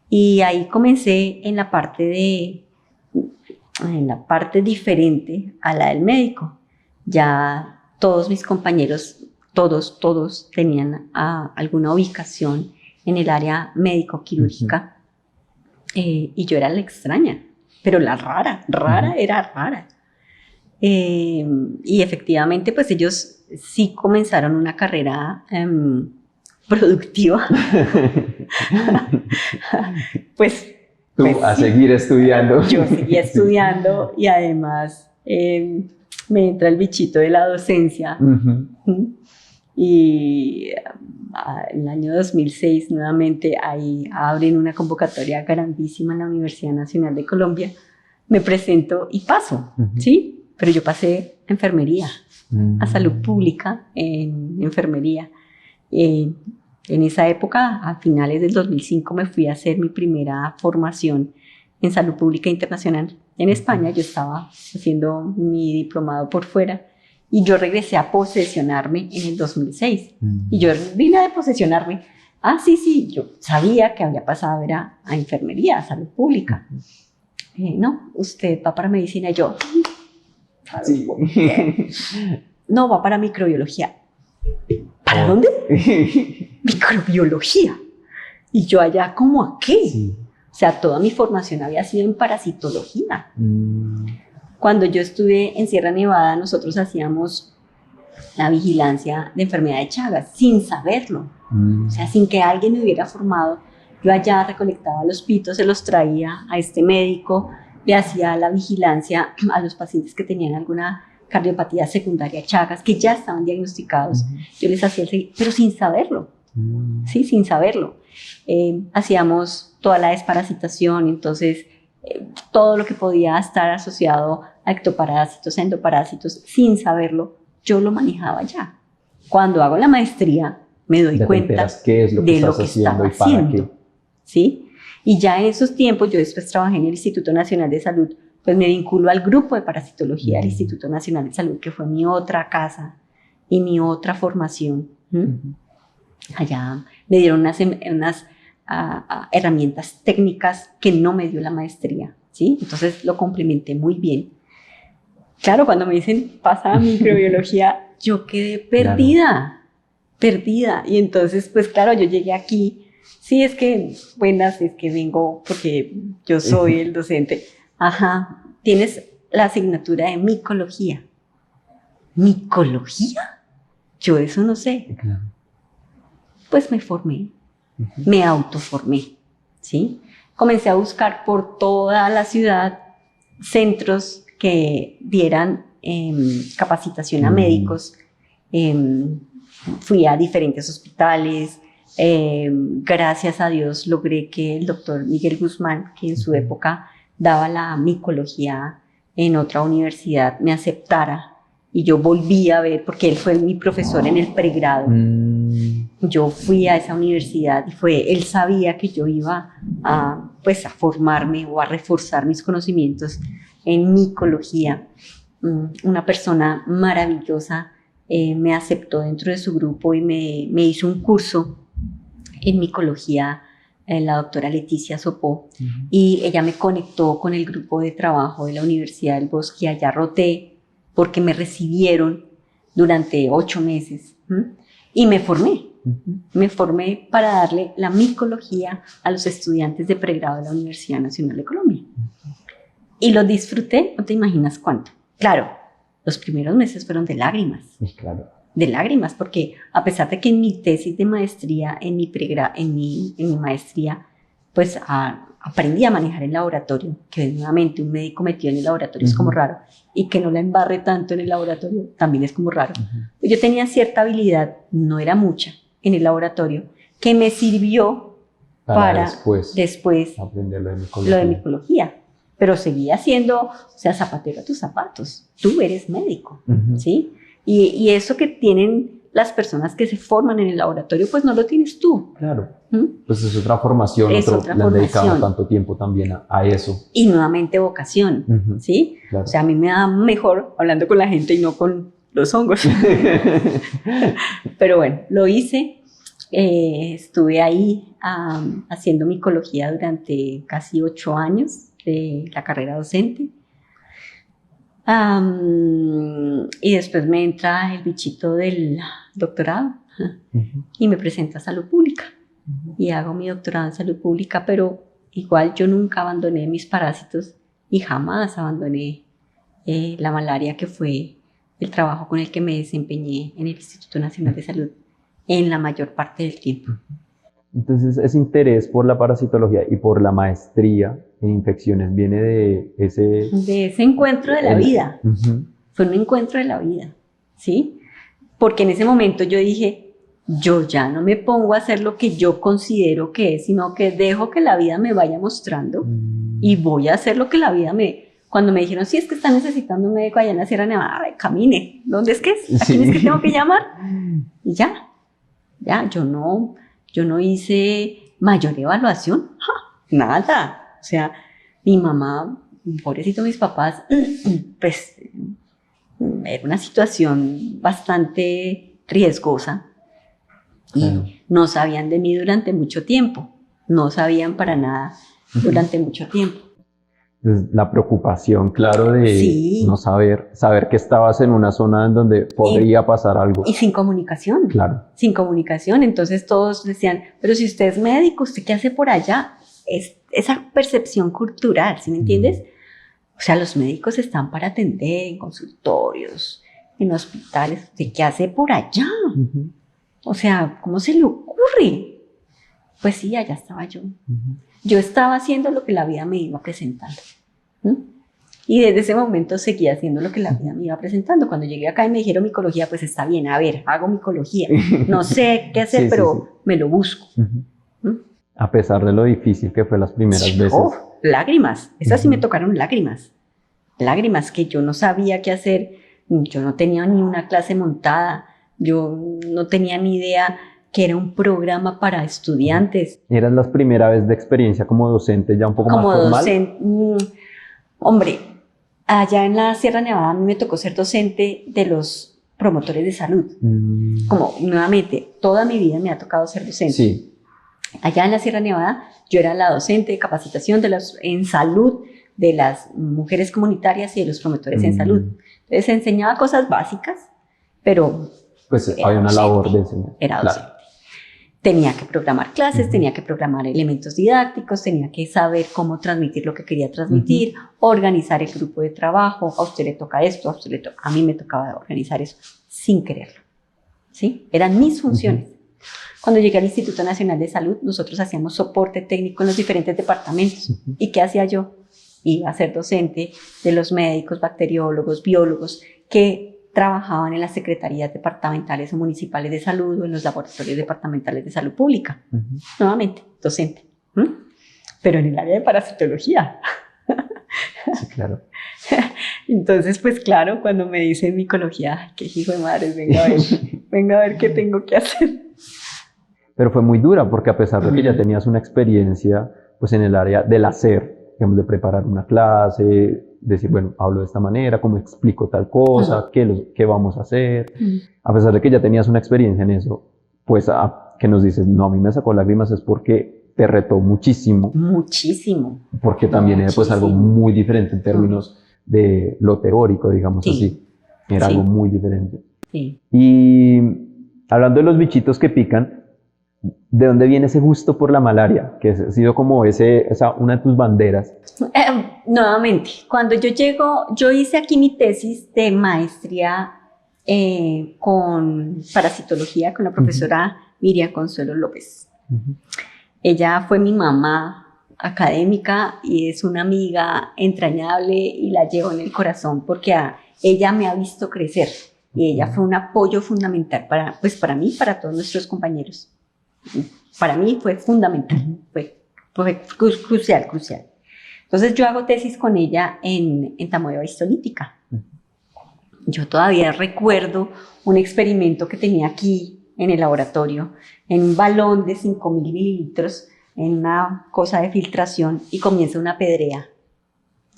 Y ahí comencé en la parte diferente a la del médico. Ya todos mis compañeros, todos tenían alguna ubicación en el área médico-quirúrgica, y yo era la extraña, pero la rara era rara. Y efectivamente, pues ellos sí comenzaron una carrera productiva. pues a seguir estudiando. Yo seguía estudiando y además me entra el bichito de la docencia. Y en el año 2006 nuevamente ahí abren una convocatoria grandísima en la Universidad Nacional de Colombia. Me presento y paso, ¿sí? Pero yo pasé a enfermería, a salud pública en enfermería. En esa época, a finales del 2005, me fui a hacer mi primera formación en salud pública internacional en España. Yo estaba haciendo mi diplomado por fuera y yo regresé a posesionarme en el 2006. Y yo vine a posesionarme. Sí, yo sabía que había pasado era a enfermería, a salud pública. No, usted va para medicina. Y yo, Sí. no, va para microbiología. ¿Para dónde? Microbiología. Y yo allá, ¿cómo a qué? Sí. O sea, toda mi formación había sido en parasitología. Cuando yo estuve en Sierra Nevada, nosotros hacíamos la vigilancia de enfermedad de Chagas, sin saberlo. O sea, sin que alguien me hubiera formado. Yo allá recolectaba los pitos, se los traía a este médico, le hacía la vigilancia a los pacientes que tenían alguna cardiopatía secundaria Chagas, que ya estaban diagnosticados. Yo les hacía el seguimiento, pero sin saberlo. Sí, sin saberlo. Hacíamos toda la desparasitación, entonces todo lo que podía estar asociado a ectoparásitos, endoparásitos, sin saberlo, yo lo manejaba ya. Cuando hago la maestría, me doy cuenta qué es lo que de lo estás que haciendo estaba y para qué. ¿Sí? Y ya en esos tiempos, yo después trabajé en el Instituto Nacional de Salud, pues me vinculo al grupo de parasitología del Instituto Nacional de Salud, que fue mi otra casa y mi otra formación. Allá me dieron unas herramientas técnicas que no me dio la maestría, ¿sí? Entonces lo complementé muy bien. Claro, cuando me dicen pasa a microbiología, yo quedé perdida. Y entonces, pues claro, yo llegué aquí. Sí, es que vengo porque yo soy el docente. Ajá, tienes la asignatura de micología. ¿Micología? Yo eso no sé. Claro. Pues me formé, me autoformé, ¿sí? Comencé a buscar por toda la ciudad centros que dieran capacitación a médicos. Fui a diferentes hospitales. Gracias a Dios logré que el doctor Miguel Guzmán, que en su época daba la micología en otra universidad, me aceptara y yo volví a ver, porque él fue mi profesor en el pregrado. Yo fui a esa universidad y él sabía que yo iba a formarme o a reforzar mis conocimientos en micología. Una persona maravillosa me aceptó dentro de su grupo y me hizo un curso en micología, la doctora Leticia Sopó, y ella me conectó con el grupo de trabajo de la Universidad del Bosque. Allá roté porque me recibieron durante 8 meses y me formé. Me formé para darle la micología a los estudiantes de pregrado de la Universidad Nacional de Colombia. Y lo disfruté, no te imaginas cuánto. Claro, los primeros meses fueron de lágrimas. Claro. De lágrimas, porque a pesar de que en mi tesis de maestría, en mi maestría, pues aprendí a manejar el laboratorio, que nuevamente un médico metido en el laboratorio es como raro, y que no la embarre tanto en el laboratorio también es como raro. Yo tenía cierta habilidad, no era mucha, en el laboratorio, que me sirvió para después aprender lo de micología. Pero seguía siendo, o sea, zapatero a tus zapatos. Tú eres médico, ¿sí? Y eso que tienen las personas que se forman en el laboratorio, pues no lo tienes tú. Claro. Pues es otra formación, le han dedicado tanto tiempo también a eso. Y nuevamente vocación, ¿sí? Claro. O sea, a mí me da mejor hablando con la gente y no con los hongos. Pero bueno, lo hice. Estuve ahí haciendo micología durante casi 8 años de la carrera docente. Y después me entra el bichito del doctorado y me presento a salud pública y hago mi doctorado en salud pública, pero igual yo nunca abandoné mis parásitos y jamás abandoné la malaria, que fue el trabajo con el que me desempeñé en el Instituto Nacional de Salud en la mayor parte del tiempo. Entonces, ese interés por la parasitología y por la maestría en infecciones viene de ese encuentro de la vida. Fue un encuentro de la vida, ¿sí? Porque en ese momento yo dije, yo ya no me pongo a hacer lo que yo considero que es, sino que dejo que la vida me vaya mostrando y voy a hacer lo que la vida Cuando me dijeron, sí, es que está necesitando un médico allá en la Sierra Nevada, camine, ¿dónde es que es? ¿A quién es que tengo que llamar? Y ya, yo no Yo no hice mayor evaluación, nada. O sea, mi mamá, pobrecito mis papás, pues era una situación bastante riesgosa y no sabían de mí durante mucho tiempo, no sabían para nada durante mucho tiempo. Entonces, la preocupación, claro, de no saber que estabas en una zona en donde podría pasar algo. Y sin comunicación. Claro. Sin comunicación. Entonces todos decían, pero si usted es médico, ¿usted qué hace por allá? Es esa percepción cultural, ¿sí me entiendes? O sea, los médicos están para atender en consultorios, en hospitales. ¿Usted qué hace por allá? O sea, ¿cómo se le ocurre? Pues sí, allá estaba yo. Yo estaba haciendo lo que la vida me iba presentando. Y desde ese momento seguía haciendo lo que la vida me iba presentando. Cuando llegué acá y me dijeron micología, pues está bien, a ver, hago micología. No sé qué hacer, pero me lo busco. A pesar de lo difícil que fue las primeras veces. Lágrimas. Esas sí me tocaron lágrimas. Lágrimas que yo no sabía qué hacer. Yo no tenía ni una clase montada. Yo no tenía ni idea que era un programa para estudiantes. ¿Eras la primera vez de experiencia como docente ya un poco más formal? Como docente, hombre, allá en la Sierra Nevada a mí me tocó ser docente de los promotores de salud. Como nuevamente, toda mi vida me ha tocado ser docente. Sí. Allá en la Sierra Nevada yo era la docente de capacitación en salud de las mujeres comunitarias y de los promotores en salud. Entonces enseñaba cosas básicas, pero pues había una labor de enseñar. Era docente. Tenía que programar clases, tenía que programar elementos didácticos, tenía que saber cómo transmitir lo que quería transmitir, organizar el grupo de trabajo. A usted le toca esto, a usted le toca. A mí me tocaba organizar eso sin quererlo. ¿Sí? Eran mis funciones. Cuando llegué al Instituto Nacional de Salud, nosotros hacíamos soporte técnico en los diferentes departamentos. ¿Y qué hacía yo? Iba a ser docente de los médicos, bacteriólogos, biólogos que trabajaban en las secretarías departamentales o municipales de salud o en los laboratorios departamentales de salud pública. Nuevamente, docente. Pero en el área de parasitología. Sí, claro. Entonces, pues claro, cuando me dicen micología, qué hijo de madre, venga a ver qué tengo que hacer. Pero fue muy dura porque a pesar de que ya tenías una experiencia pues en el área del hacer, digamos, de preparar una clase, decir, bueno, hablo de esta manera, cómo explico tal cosa, qué vamos a hacer. A pesar de que ya tenías una experiencia en eso, pues que nos dices, no, a mí me sacó lágrimas es porque te retó muchísimo. Muchísimo. Porque también era pues algo muy diferente en términos de lo teórico, digamos así. Era algo muy diferente. Sí. Y hablando de los bichitos que pican, ¿de dónde viene ese gusto por la malaria? Que ha sido como una de tus banderas. Nuevamente, cuando yo llego, yo hice aquí mi tesis de maestría con parasitología con la profesora Miriam Consuelo López. Ella fue mi mamá académica y es una amiga entrañable y la llevo en el corazón porque ella me ha visto crecer y ella fue un apoyo fundamental para mí, para todos nuestros compañeros. Para mí fue fundamental, fue crucial. Entonces yo hago tesis con ella en tamoeba histolítica. Yo todavía recuerdo un experimento que tenía aquí en el laboratorio, en un balón de 5.000 mililitros, en una cosa de filtración y comienza una pedrea.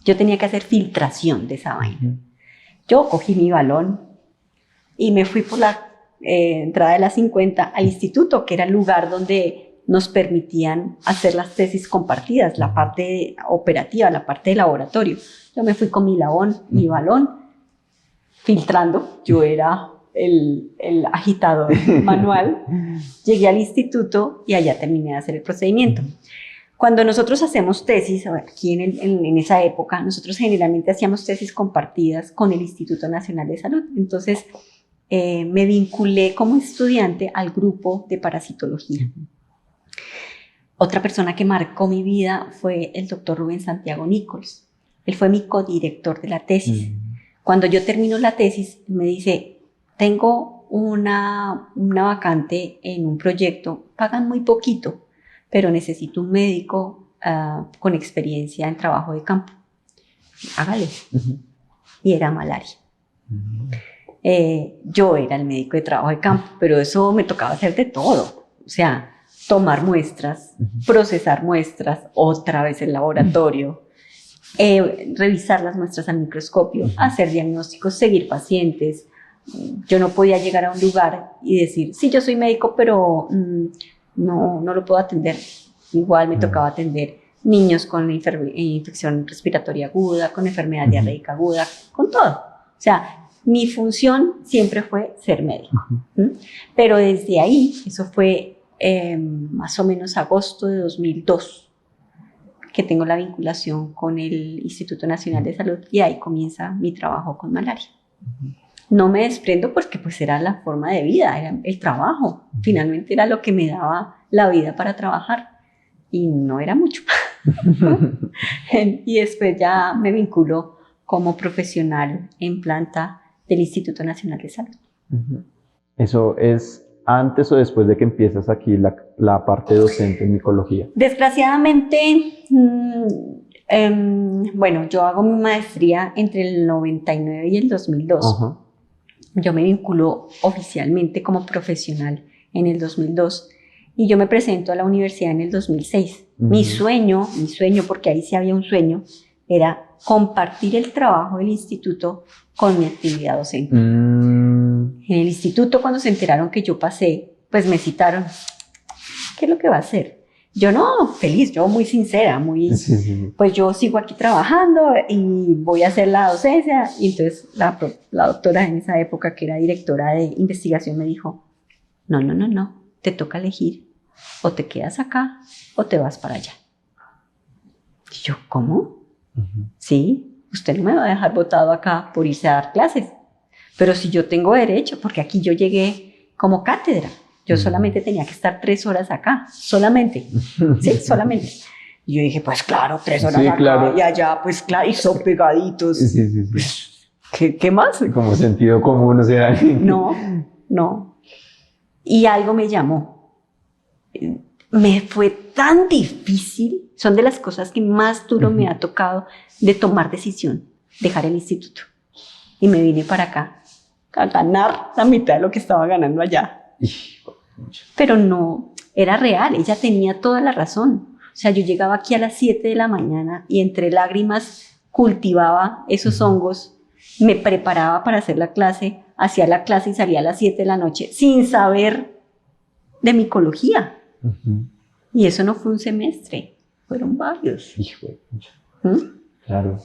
Yo tenía que hacer filtración de esa vaina. Yo cogí mi balón y me fui por la entrada de la 50 al instituto, que era el lugar donde nos permitían hacer las tesis compartidas, la parte operativa, la parte de laboratorio. Yo me fui con mi balón, filtrando. Yo era el agitador manual. Llegué al instituto y allá terminé de hacer el procedimiento. Cuando nosotros hacemos tesis, aquí en esa época, nosotros generalmente hacíamos tesis compartidas con el Instituto Nacional de Salud. Entonces, me vinculé como estudiante al grupo de parasitología. Otra persona que marcó mi vida fue el doctor Rubén Santiago Nichols. Él fue mi codirector de la tesis. Cuando yo termino la tesis, me dice, tengo una vacante en un proyecto, pagan muy poquito, pero necesito un médico con experiencia en trabajo de campo. Hágale. Y era malaria. Yo era el médico de trabajo de campo, pero eso me tocaba hacer de todo. O sea, tomar muestras, procesar muestras, otra vez el laboratorio, revisar las muestras al microscopio, hacer diagnósticos, seguir pacientes. Yo no podía llegar a un lugar y decir, sí, yo soy médico, pero no lo puedo atender. Igual me tocaba atender niños con infección respiratoria aguda, con enfermedad diarreica aguda, con todo. O sea, mi función siempre fue ser médico. Pero desde ahí, eso fue más o menos agosto de 2002, que tengo la vinculación con el Instituto Nacional de Salud y ahí comienza mi trabajo con malaria. No me desprendo porque pues era la forma de vida, era el trabajo. Finalmente era lo que me daba la vida para trabajar y no era mucho. Y después ya me vinculo como profesional en planta del Instituto Nacional de Salud. ¿Eso es antes o después de que empiezas aquí la parte docente en micología? Desgraciadamente, bueno, yo hago mi maestría entre el 99 y el 2002. Yo me vinculo oficialmente como profesional en el 2002 y yo me presento a la universidad en el 2006. Mi sueño, porque ahí sí había un sueño, era compartir el trabajo del instituto con mi actividad docente. En el instituto, cuando se enteraron que yo pasé, pues me citaron. ¿Qué es lo que va a hacer? Yo no, feliz, yo muy sincera, pues yo sigo aquí trabajando y voy a hacer la docencia. Y entonces la doctora en esa época, que era directora de investigación, me dijo, no, te toca elegir, o te quedas acá o te vas para allá. Y yo, ¿cómo? Sí, usted no me va a dejar botado acá por irse a dar clases, pero si yo tengo derecho, porque aquí yo llegué como cátedra. Yo solamente tenía que estar 3 horas acá, solamente, ¿sí? Solamente. Y yo dije, pues claro, 3 horas acá, claro. Y allá, pues claro, y son pegaditos. Sí. Pues, ¿qué más? Como sentido común, o sea. No. Y algo me llamó. Me fue tan difícil, son de las cosas que más duro me ha tocado de tomar decisión, dejar el instituto. Y me vine para acá a ganar la mitad de lo que estaba ganando allá. Pero no, era real, ella tenía toda la razón. O sea, yo llegaba aquí a las 7 de la mañana y entre lágrimas cultivaba esos hongos, me preparaba para hacer la clase, hacía la clase y salía a las 7 de la noche sin saber de micología. Y eso no fue un semestre, fueron varios. Claro.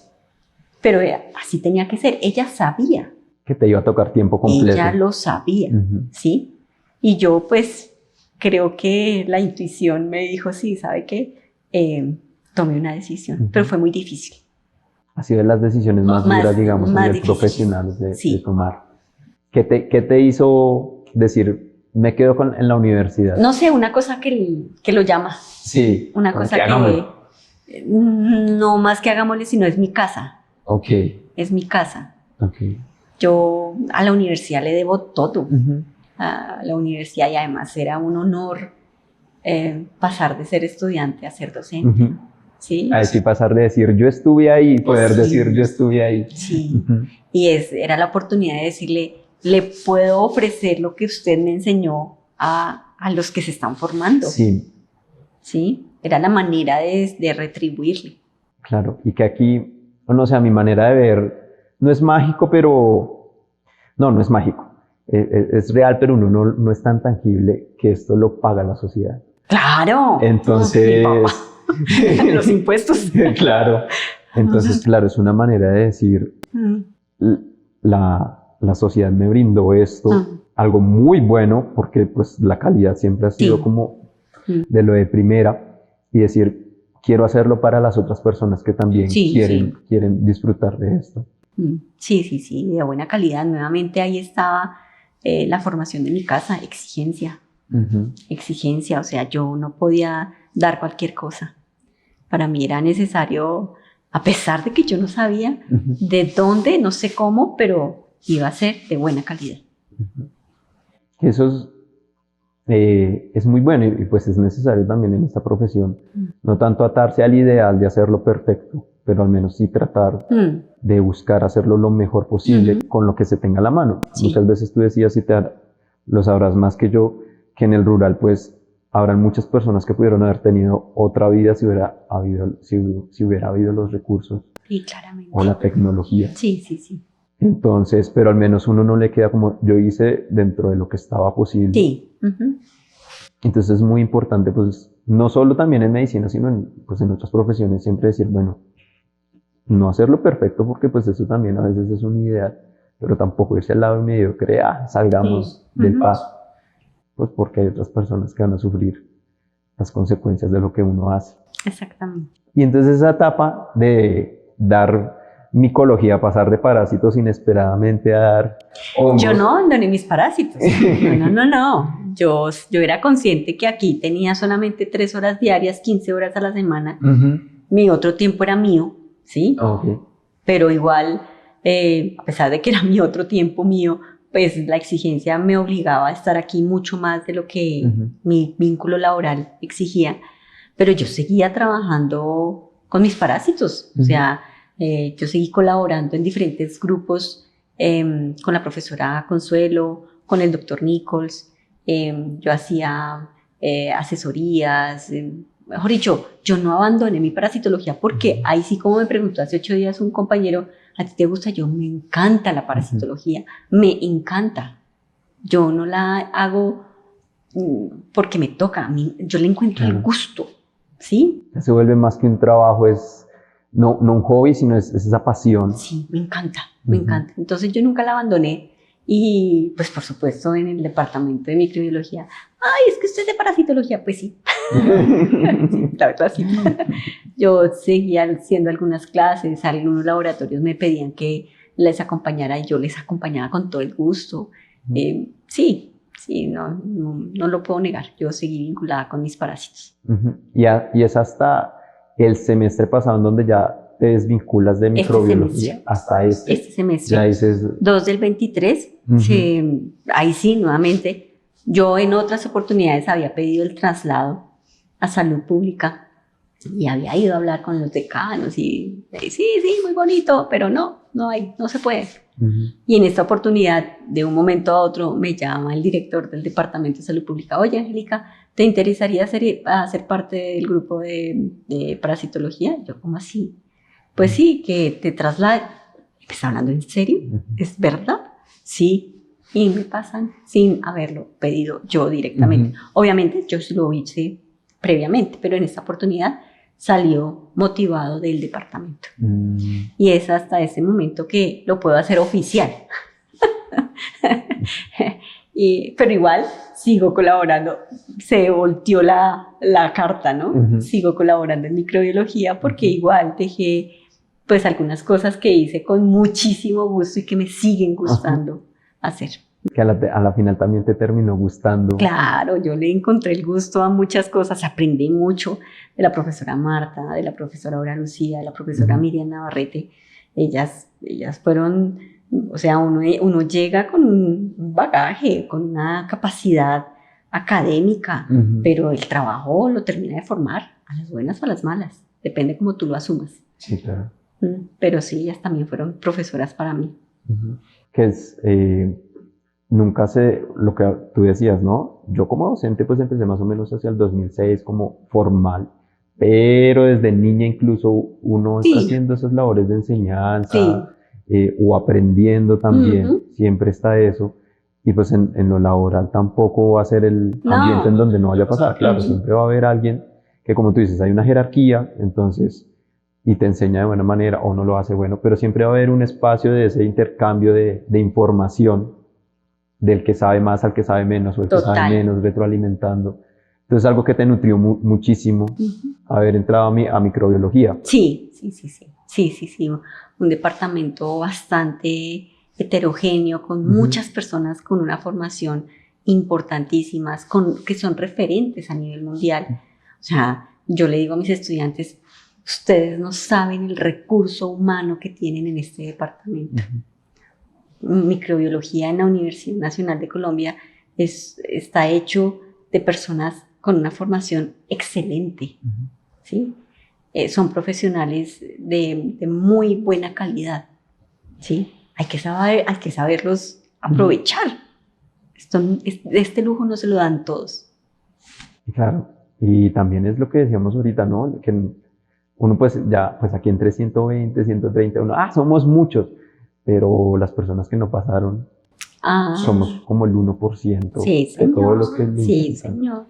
Pero así tenía que ser, ella sabía. Que te iba a tocar tiempo completo. Ella lo sabía, ¿sí? Y yo pues creo que la intuición me dijo, sí, ¿sabe qué? Tomé una decisión, pero fue muy difícil. Ha sido de las decisiones más duras, digamos, a nivel profesional de tomar. ¿Qué te hizo decir, me quedo en la universidad? No sé, una cosa que lo llama. Sí. Una cosa que no más que hagámosle, sino es mi casa. Ok. Es mi casa. Ok. Yo a la universidad le debo todo. A la universidad, y además era un honor pasar de ser estudiante a ser docente. ¿Sí? A decir, pasar de decir yo estuve ahí, poder decir yo estuve ahí. Sí, y era la oportunidad de decirle, le puedo ofrecer lo que usted me enseñó a los que se están formando. Sí. Sí, era la manera de retribuirle. Claro, y que aquí, no sé, a mi manera de ver, no es mágico, pero... No es mágico. Es real, pero uno no es tan tangible que esto lo paga la sociedad. ¡Claro! Entonces... Los impuestos. Claro. Entonces, claro, es una manera de decir, la sociedad me brindó esto, algo muy bueno, porque pues la calidad siempre ha sido como de lo de primera, y decir, quiero hacerlo para las otras personas que también quieren disfrutar de esto. Sí, de buena calidad. Nuevamente ahí estaba la formación de mi casa, exigencia. Exigencia, o sea, yo no podía dar cualquier cosa. Para mí era necesario, a pesar de que yo no sabía de dónde, no sé cómo, pero iba a ser de buena calidad. Eso es muy bueno y pues es necesario también en esta profesión. No tanto atarse al ideal de hacerlo perfecto, pero al menos sí tratar de buscar hacerlo lo mejor posible con lo que se tenga a la mano. Muchas veces tú decías, y lo sabrás más que yo, que en el rural pues habrán muchas personas que pudieron haber tenido otra vida si hubiera habido los recursos Sí, claramente. o la tecnología. Sí, sí, sí. Entonces, pero al menos uno no le queda como yo hice dentro de lo que estaba posible. Sí. Ujú. Entonces es muy importante, pues, no solo también en medicina, sino pues, en otras profesiones, siempre decir, bueno, no hacerlo perfecto, porque pues eso también a veces es un ideal, pero tampoco irse al lado mediocre, salgamos Sí. del Ujú. paso, pues porque hay otras personas que van a sufrir las consecuencias de lo que uno hace. Exactamente. Y entonces esa etapa de dar micología, pasar de parásitos inesperadamente a dar hongos. Yo no abandoné mis parásitos. No, no, no, no. Yo era consciente que aquí tenía solamente 3 horas diarias, 15 horas a la semana. Mi otro tiempo era mío, ¿sí? Okay. Pero igual, a pesar de que era mi otro tiempo mío, pues la exigencia me obligaba a estar aquí mucho más de lo que mi vínculo laboral exigía. Pero yo seguía trabajando con mis parásitos. O sea, yo seguí colaborando en diferentes grupos con la profesora Consuelo, con el doctor Nichols. Yo hacía asesorías. Mejor dicho, yo no abandoné mi parasitología porque ahí sí, como me preguntó hace 8 días un compañero, ¿a ti te gusta? Yo, me encanta la parasitología, me encanta. Yo no la hago porque me toca, a mí, yo le encuentro el gusto, ¿sí? Se vuelve más que un trabajo, es no un hobby, sino es esa pasión. Sí, me encanta, me encanta. Entonces yo nunca la abandoné y pues por supuesto en el departamento de microbiología, ay, es que usted es de parasitología, pues sí. Sí, la verdad sí. Yo seguía haciendo algunas clases, algunos laboratorios me pedían que les acompañara y yo les acompañaba con todo el gusto. Sí, no lo puedo negar. Yo seguí vinculada con mis parásitos. Y es hasta el semestre pasado en donde ya te desvinculas de microbiología, hasta este semestre. Ya dices 2 del 23, ahí sí, nuevamente, yo en otras oportunidades había pedido el traslado a salud pública y había ido a hablar con los decanos y sí, muy bonito, pero no se puede. Y en esta oportunidad, de un momento a otro, me llama el director del Departamento de Salud Pública, oye, Angélica, ¿te interesaría ser parte del grupo de parasitología? Yo, ¿cómo así? Pues sí, que te traslade. ¿Estás hablando en serio? ¿Es verdad? Sí. Y me pasan sin haberlo pedido yo directamente. Obviamente, yo sí lo hice previamente, pero en esta oportunidad salió motivado del departamento. Y es hasta ese momento que lo puedo hacer oficial. Pero igual sigo colaborando. Se volteó la carta, ¿no? Sigo colaborando en microbiología porque igual dejé pues algunas cosas que hice con muchísimo gusto y que me siguen gustando hacer. Que a la final también te terminó gustando. Claro, yo le encontré el gusto a muchas cosas, aprendí mucho de la profesora Marta, de la profesora Aura Lucía, de la profesora Miriam Navarrete. Ellas fueron, o sea, uno llega con un bagaje, con una capacidad académica, pero el trabajo lo termina de formar, a las buenas o a las malas, depende cómo tú lo asumas. Sí, claro. Pero sí, ellas también fueron profesoras para mí. Que es... nunca sé lo que tú decías, ¿no? Yo como docente pues empecé más o menos hacia el 2006 como formal, pero desde niña incluso uno está haciendo esas labores de enseñanza o aprendiendo también, siempre está eso. Y pues en lo laboral tampoco va a ser el ambiente en donde no vaya a pasar, claro, siempre va a haber alguien que, como tú dices, hay una jerarquía, entonces, y te enseña de buena manera o no lo hace bueno, pero siempre va a haber un espacio de ese intercambio de información del que sabe más al que sabe menos o el que sabe menos, retroalimentando. Entonces, algo que te nutrió muchísimo haber entrado a microbiología. Sí. Un departamento bastante heterogéneo, con muchas personas con una formación importantísimas, que son referentes a nivel mundial. O sea, yo le digo a mis estudiantes, ustedes no saben el recurso humano que tienen en este departamento. Microbiología en la Universidad Nacional de Colombia está hecho de personas con una formación excelente, ¿sí? Son profesionales de muy buena calidad, ¿sí? Hay que saberlos aprovechar. Este lujo no se lo dan todos. Claro, y también es lo que decíamos ahorita, ¿no? Que uno pues ya, pues aquí entre 120, 130, uno, somos muchos, pero las personas que no pasaron somos como el 1% sí, de todos los que sí, intentan. señor.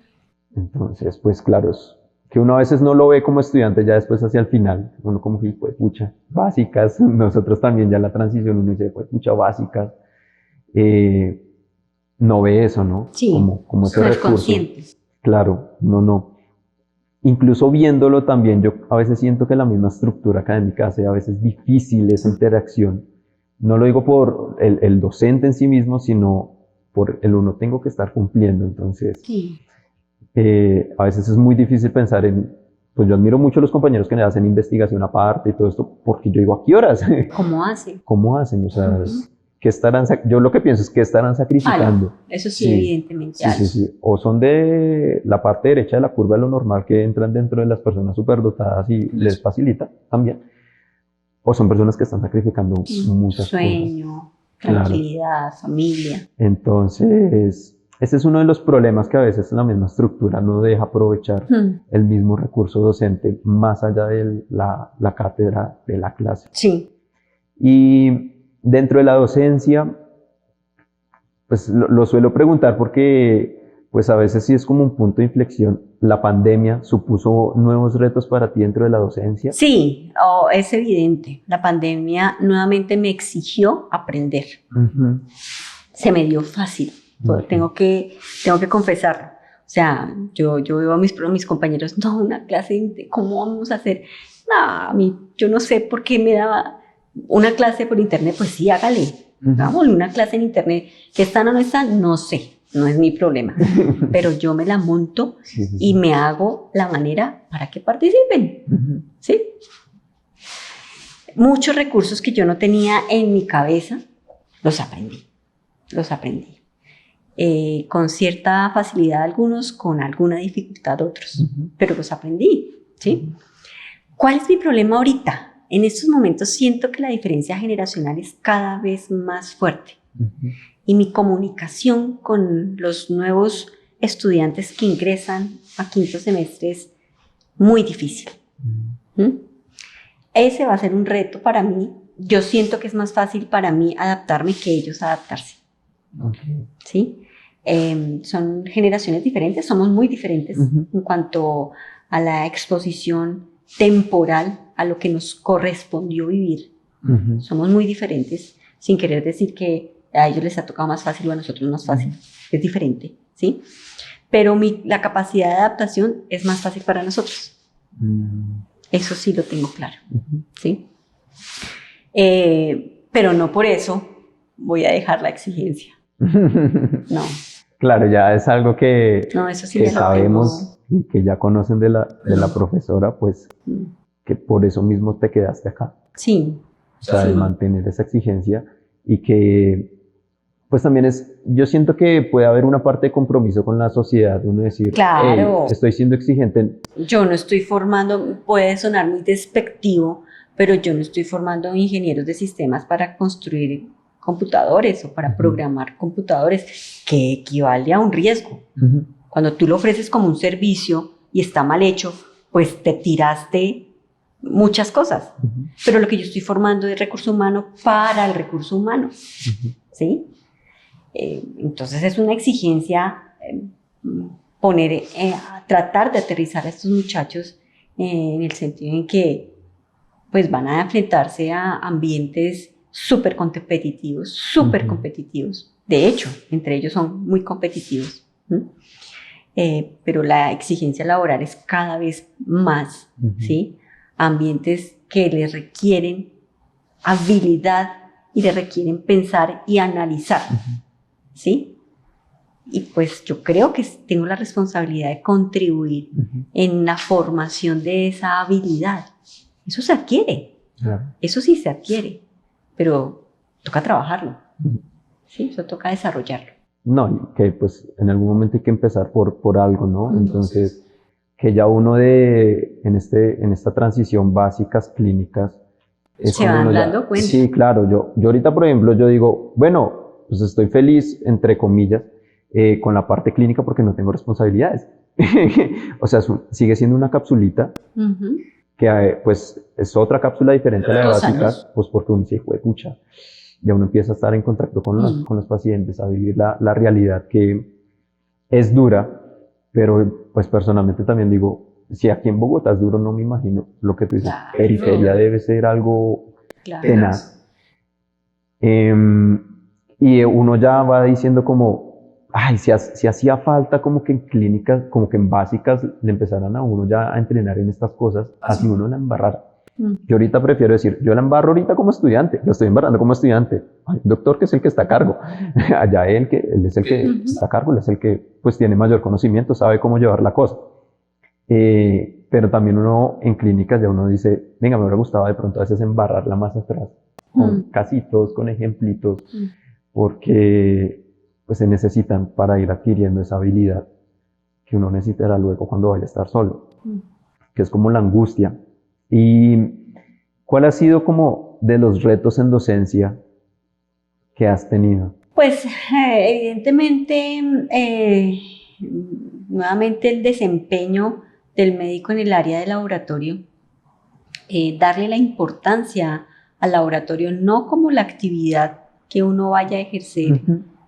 Entonces, pues claro, es que uno a veces no lo ve como estudiante ya después hacia el final, uno como que, pues pucha, básicas, nosotros también ya la transición, uno dice, pues pucha, básicas, no ve eso, ¿no? Sí, como ese no es recurso. consciente. Claro, no. Incluso viéndolo también, yo a veces siento que la misma estructura académica hace a veces difícil esa interacción. No lo digo por el docente en sí mismo, sino por el uno tengo que estar cumpliendo. Entonces, Sí. A veces es muy difícil pensar en, pues yo admiro mucho a los compañeros que hacen investigación aparte y todo esto, porque yo digo, ¿a qué horas? ¿Cómo hace? ¿Cómo hacen? O sea, ¿qué estarán, yo lo que pienso es que estarán sacrificando? Eso sí, evidentemente. Sí. O son de la parte derecha de la curva de lo normal que entran dentro de las personas superdotadas y les facilita también. O son personas que están sacrificando muchas Sueño, cosas. tranquilidad, familia. Entonces, ese es uno de los problemas que a veces la misma estructura no deja aprovechar el mismo recurso docente más allá de la cátedra de la clase. Sí. Y dentro de la docencia, pues lo suelo preguntar porque pues a veces sí es como un punto de inflexión. ¿La pandemia supuso nuevos retos para ti dentro de la docencia? Sí, es evidente. La pandemia nuevamente me exigió aprender. Se me dio fácil. Tengo que confesarlo. O sea, yo veo a mis compañeros, no, una clase de cómo vamos a hacer. No, yo no sé por qué me daba una clase por internet. Pues sí, hágale. Hagámosle una clase en internet. ¿Que están o no están? No sé. No es mi problema, pero yo me la monto y me hago la manera para que participen, ¿sí? Muchos recursos que yo no tenía en mi cabeza, los aprendí. Con cierta facilidad algunos, con alguna dificultad otros, pero los aprendí, ¿sí? ¿Cuál es mi problema ahorita? En estos momentos siento que la diferencia generacional es cada vez más fuerte. Y mi comunicación con los nuevos estudiantes que ingresan a quinto semestre es muy difícil. Ese va a ser un reto para mí. Yo siento que es más fácil para mí adaptarme que ellos adaptarse. ¿Sí? Son generaciones diferentes, somos muy diferentes en cuanto a la exposición temporal a lo que nos correspondió vivir. Somos muy diferentes, sin querer decir que a ellos les ha tocado más fácil o a nosotros más fácil. Es diferente, ¿sí? Pero la capacidad de adaptación es más fácil para nosotros. Eso sí lo tengo claro, ¿sí? Pero no por eso voy a dejar la exigencia. No. Claro, ya es algo que, no, eso sí que sabemos y que ya conocen de la profesora, pues que por eso mismo te quedaste acá. Sí. O sea, de mantener esa exigencia y que pues también yo siento que puede haber una parte de compromiso con la sociedad, uno decir, claro, estoy siendo exigente. Yo no estoy formando, puede sonar muy despectivo, pero yo no estoy formando ingenieros de sistemas para construir computadores o para programar computadores, que equivale a un riesgo. Cuando tú lo ofreces como un servicio y está mal hecho, pues te tiraste muchas cosas. Pero lo que yo estoy formando es recurso humano para el recurso humano. ¿Sí? Entonces es una exigencia tratar de aterrizar a estos muchachos en el sentido en que pues van a enfrentarse a ambientes súper competitivos, de hecho, entre ellos son muy competitivos, pero la exigencia laboral es cada vez más, ¿sí? Ambientes que les requieren habilidad y les requieren pensar y analizar, ¿sí? Y pues yo creo que tengo la responsabilidad de contribuir en la formación de esa habilidad. Eso se adquiere, eso sí se adquiere, pero toca trabajarlo, ¿sí? Eso toca desarrollarlo. No, que pues en algún momento hay que empezar por algo, ¿no? Entonces, que ya uno en esta transición básicas clínicas, se van dando cuenta. Sí, claro, yo ahorita, por ejemplo, yo digo, bueno, pues estoy feliz, entre comillas, con la parte clínica porque no tengo responsabilidades, O sea, sigue siendo una capsulita que pues es otra cápsula diferente a la de 2 básicas, años. pues porque uno dice, pucha, ya uno empieza a estar en contacto con los pacientes, a vivir la realidad que es dura, pero pues personalmente también digo, si aquí en Bogotá es duro, no me imagino lo que tú dices, Claro. periferia debe ser algo Claro. tenaz. Y uno ya va diciendo como, ay, si hacía falta como que en clínicas, como que en básicas le empezaran a uno ya a entrenar en estas cosas, así uno la embarrara. Yo ahorita prefiero decir, yo la embarro ahorita como estudiante, lo estoy embarrando como estudiante. Hay un doctor que es el que está a cargo, allá él es el que está a cargo, él es el que pues tiene mayor conocimiento, sabe cómo llevar la cosa. Pero también uno en clínicas ya uno dice, venga, me hubiera gustado de pronto a veces embarrarla más atrás, con casitos, con ejemplitos, porque pues se necesitan para ir adquiriendo esa habilidad que uno necesitará luego cuando vaya a estar solo, que es como la angustia. ¿Y cuál ha sido como de los retos en docencia que has tenido? Pues evidentemente, nuevamente el desempeño del médico en el área de laboratorio, darle la importancia al laboratorio no como la actividad que uno vaya a ejercer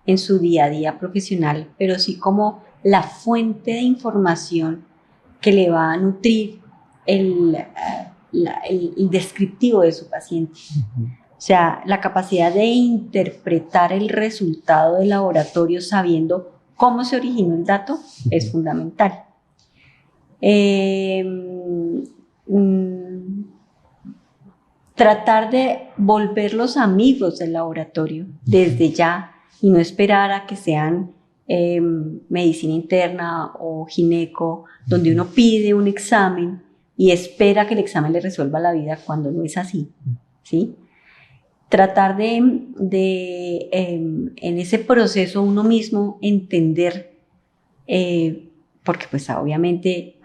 en su día a día profesional, pero sí como la fuente de información que le va a nutrir el descriptivo de su paciente. O sea, la capacidad de interpretar el resultado del laboratorio sabiendo cómo se originó el dato es fundamental. Tratar de volverlos amigos del laboratorio desde ya y no esperar a que sean medicina interna o gineco, donde uno pide un examen y espera que el examen le resuelva la vida cuando no es así, ¿sí? Tratar en ese proceso uno mismo entender, porque pues obviamente,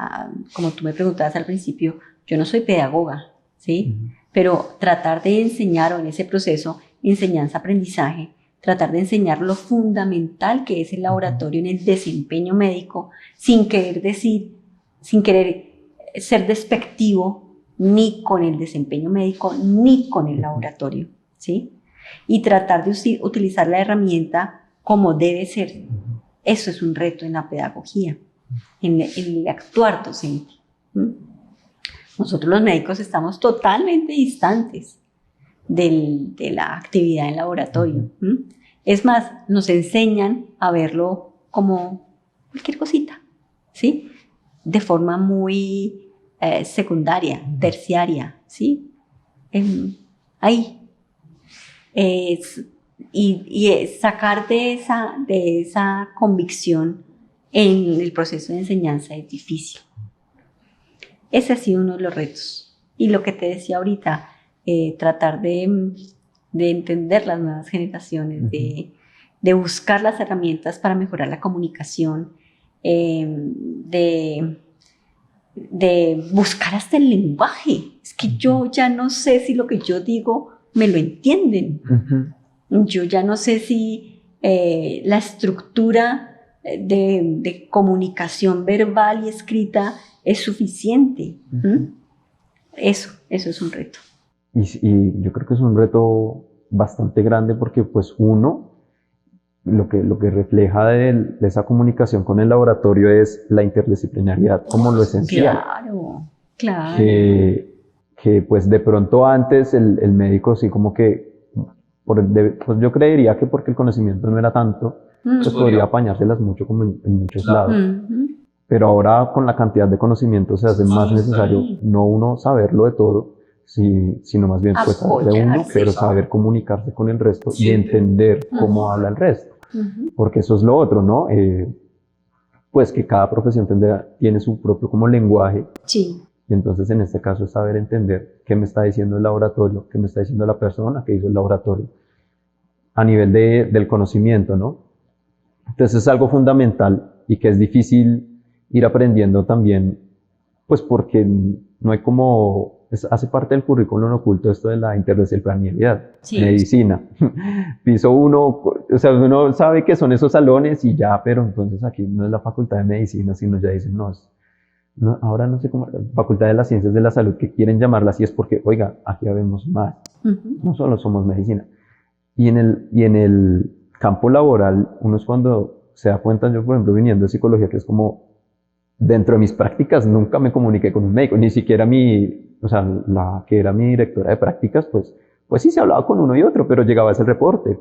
como tú me preguntabas al principio, yo no soy pedagoga, ¿sí? Pero tratar de enseñar, o en ese proceso, enseñanza-aprendizaje, tratar de enseñar lo fundamental que es el laboratorio en el desempeño médico, sin querer ser despectivo ni con el desempeño médico ni con el laboratorio, ¿sí? Y tratar de utilizar la herramienta como debe ser. Eso es un reto en la pedagogía, en el actuar docente. Nosotros los médicos estamos totalmente distantes de la actividad en laboratorio. Es más, nos enseñan a verlo como cualquier cosita, ¿sí? De forma muy secundaria, terciaria, ¿sí? Ahí. Y sacar de esa convicción en el proceso de enseñanza es difícil. Ese ha sido uno de los retos. Y lo que te decía ahorita, tratar de entender las nuevas generaciones, de buscar las herramientas para mejorar la comunicación, de buscar hasta el lenguaje. Es que yo ya no sé si lo que yo digo me lo entienden. Yo ya no sé si la estructura de comunicación verbal y escrita es suficiente. Eso es un reto. Y yo creo que es un reto bastante grande porque pues uno, lo que refleja de esa comunicación con el laboratorio es la interdisciplinariedad como lo esencial. Claro. Que pues de pronto antes el médico sí como que, pues yo creería que porque el conocimiento no era tanto, pues podría apañárselas mucho como en muchos lados. Pero ahora con la cantidad de conocimiento se hace más necesario no uno saberlo de todo, sino más bien pues saber de uno, pero saber comunicarse con el resto y entender cómo habla el resto. Porque eso es lo otro, ¿no? Pues que cada profesión tiene su propio como lenguaje. Sí. Y entonces en este caso es saber entender qué me está diciendo el laboratorio, qué me está diciendo la persona que hizo el laboratorio, a nivel del conocimiento, ¿no? Entonces es algo fundamental y que es difícil ir aprendiendo también, pues porque no hay como hace parte del currículum oculto esto de la interdisciplinariedad, Sí. medicina. Piso 1, o sea, uno sabe que son esos salones y ya, pero entonces aquí no es la facultad de medicina, sino ya dicen, no, no, ahora no sé cómo, facultad de las ciencias de la salud, que quieren llamarla así, es porque, oiga, aquí habemos más, no solo somos medicina. Y en el campo laboral, uno es cuando se da cuenta, yo por ejemplo viniendo de psicología, que es como, dentro de mis prácticas nunca me comuniqué con un médico, ni siquiera o sea, la que era mi directora de prácticas, pues sí se hablaba con uno y otro, pero llegaba ese reporte.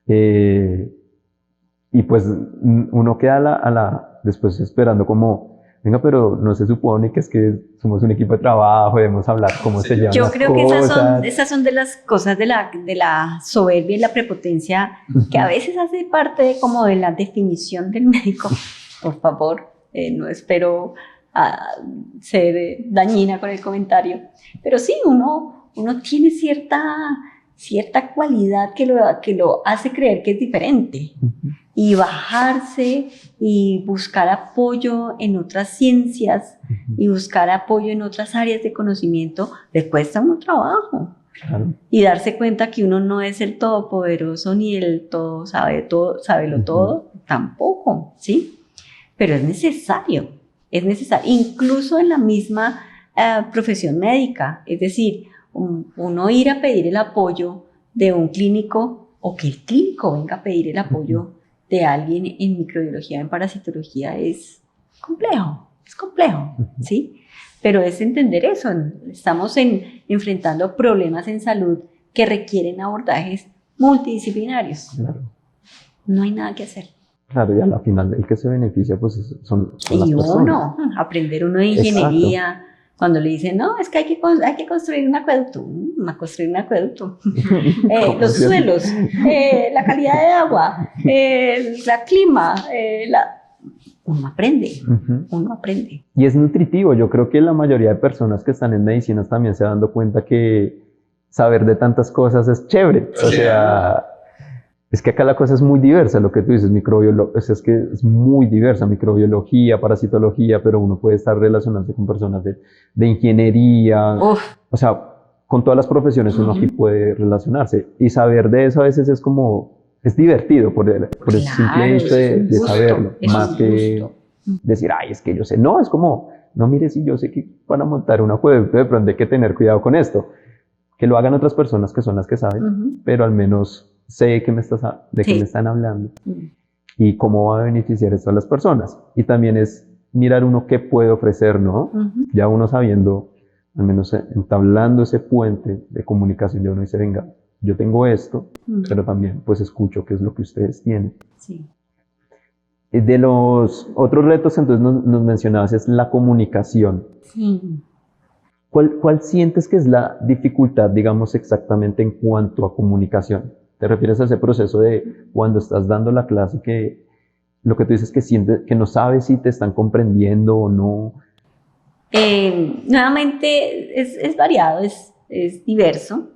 Y pues uno queda después esperando como, venga, pero no se supone que es que somos un equipo de trabajo, debemos hablar cómo se llevan Yo las creo que cosas. esas son de las cosas de la soberbia y la prepotencia que a veces hace parte de como de la definición del médico. Por favor, no espero ser dañina con el comentario, pero sí, uno tiene cierta cualidad que lo hace creer que es diferente. Y bajarse y buscar apoyo en otras ciencias y buscar apoyo en otras áreas de conocimiento le cuesta un trabajo. Claro. Y darse cuenta que uno no es el todopoderoso ni el todo, sábelo todo, tampoco, ¿sí? Pero es necesario, incluso en la misma profesión médica, es decir, uno ir a pedir el apoyo de un clínico o que el clínico venga a pedir el apoyo de alguien en microbiología, en parasitología, es complejo, ¿sí? Pero es entender eso, estamos enfrentando problemas en salud que requieren abordajes multidisciplinarios. Claro. No hay nada que hacer. Claro, y a la final el que se beneficia pues son las personas. Uno, aprender uno de ingeniería. Exacto. Cuando le dicen, no, es que hay que construir un acueducto. Construir un acueducto. Los suelos, la calidad de agua, la clima, uno aprende, uno aprende. Y es nutritivo. Yo creo que la mayoría de personas que están en medicinas también se dan cuenta que saber de tantas cosas es chévere. O sea, es que acá la cosa es muy diversa, lo que tú dices, es que es muy diversa, microbiología, parasitología, pero uno puede estar relacionándose con personas de ingeniería, o sea, con todas las profesiones uno aquí puede relacionarse, y saber de eso a veces es divertido por el simple hecho de saberlo, más que decir, ay, es que yo sé, no, es como, no, mire, si yo sé que para montar un acueducto de pronto hay que tener cuidado con esto, que lo hagan otras personas que son las que saben, pero al menos sé de qué me están hablando y cómo va a beneficiar esto a las personas. Y también es mirar uno qué puede ofrecer, ¿no? Ya uno sabiendo, al menos entablando ese puente de comunicación, ya uno dice, venga, yo tengo esto, pero también pues escucho qué es lo que ustedes tienen. Sí. De los otros retos, entonces nos mencionabas, es la comunicación. Sí. ¿Cuál sientes que es la dificultad, digamos, exactamente en cuanto a comunicación? ¿Te refieres a ese proceso de cuando estás dando la clase que lo que tú dices que sientes que no sabes si te están comprendiendo o no? Nuevamente es variado, es diverso.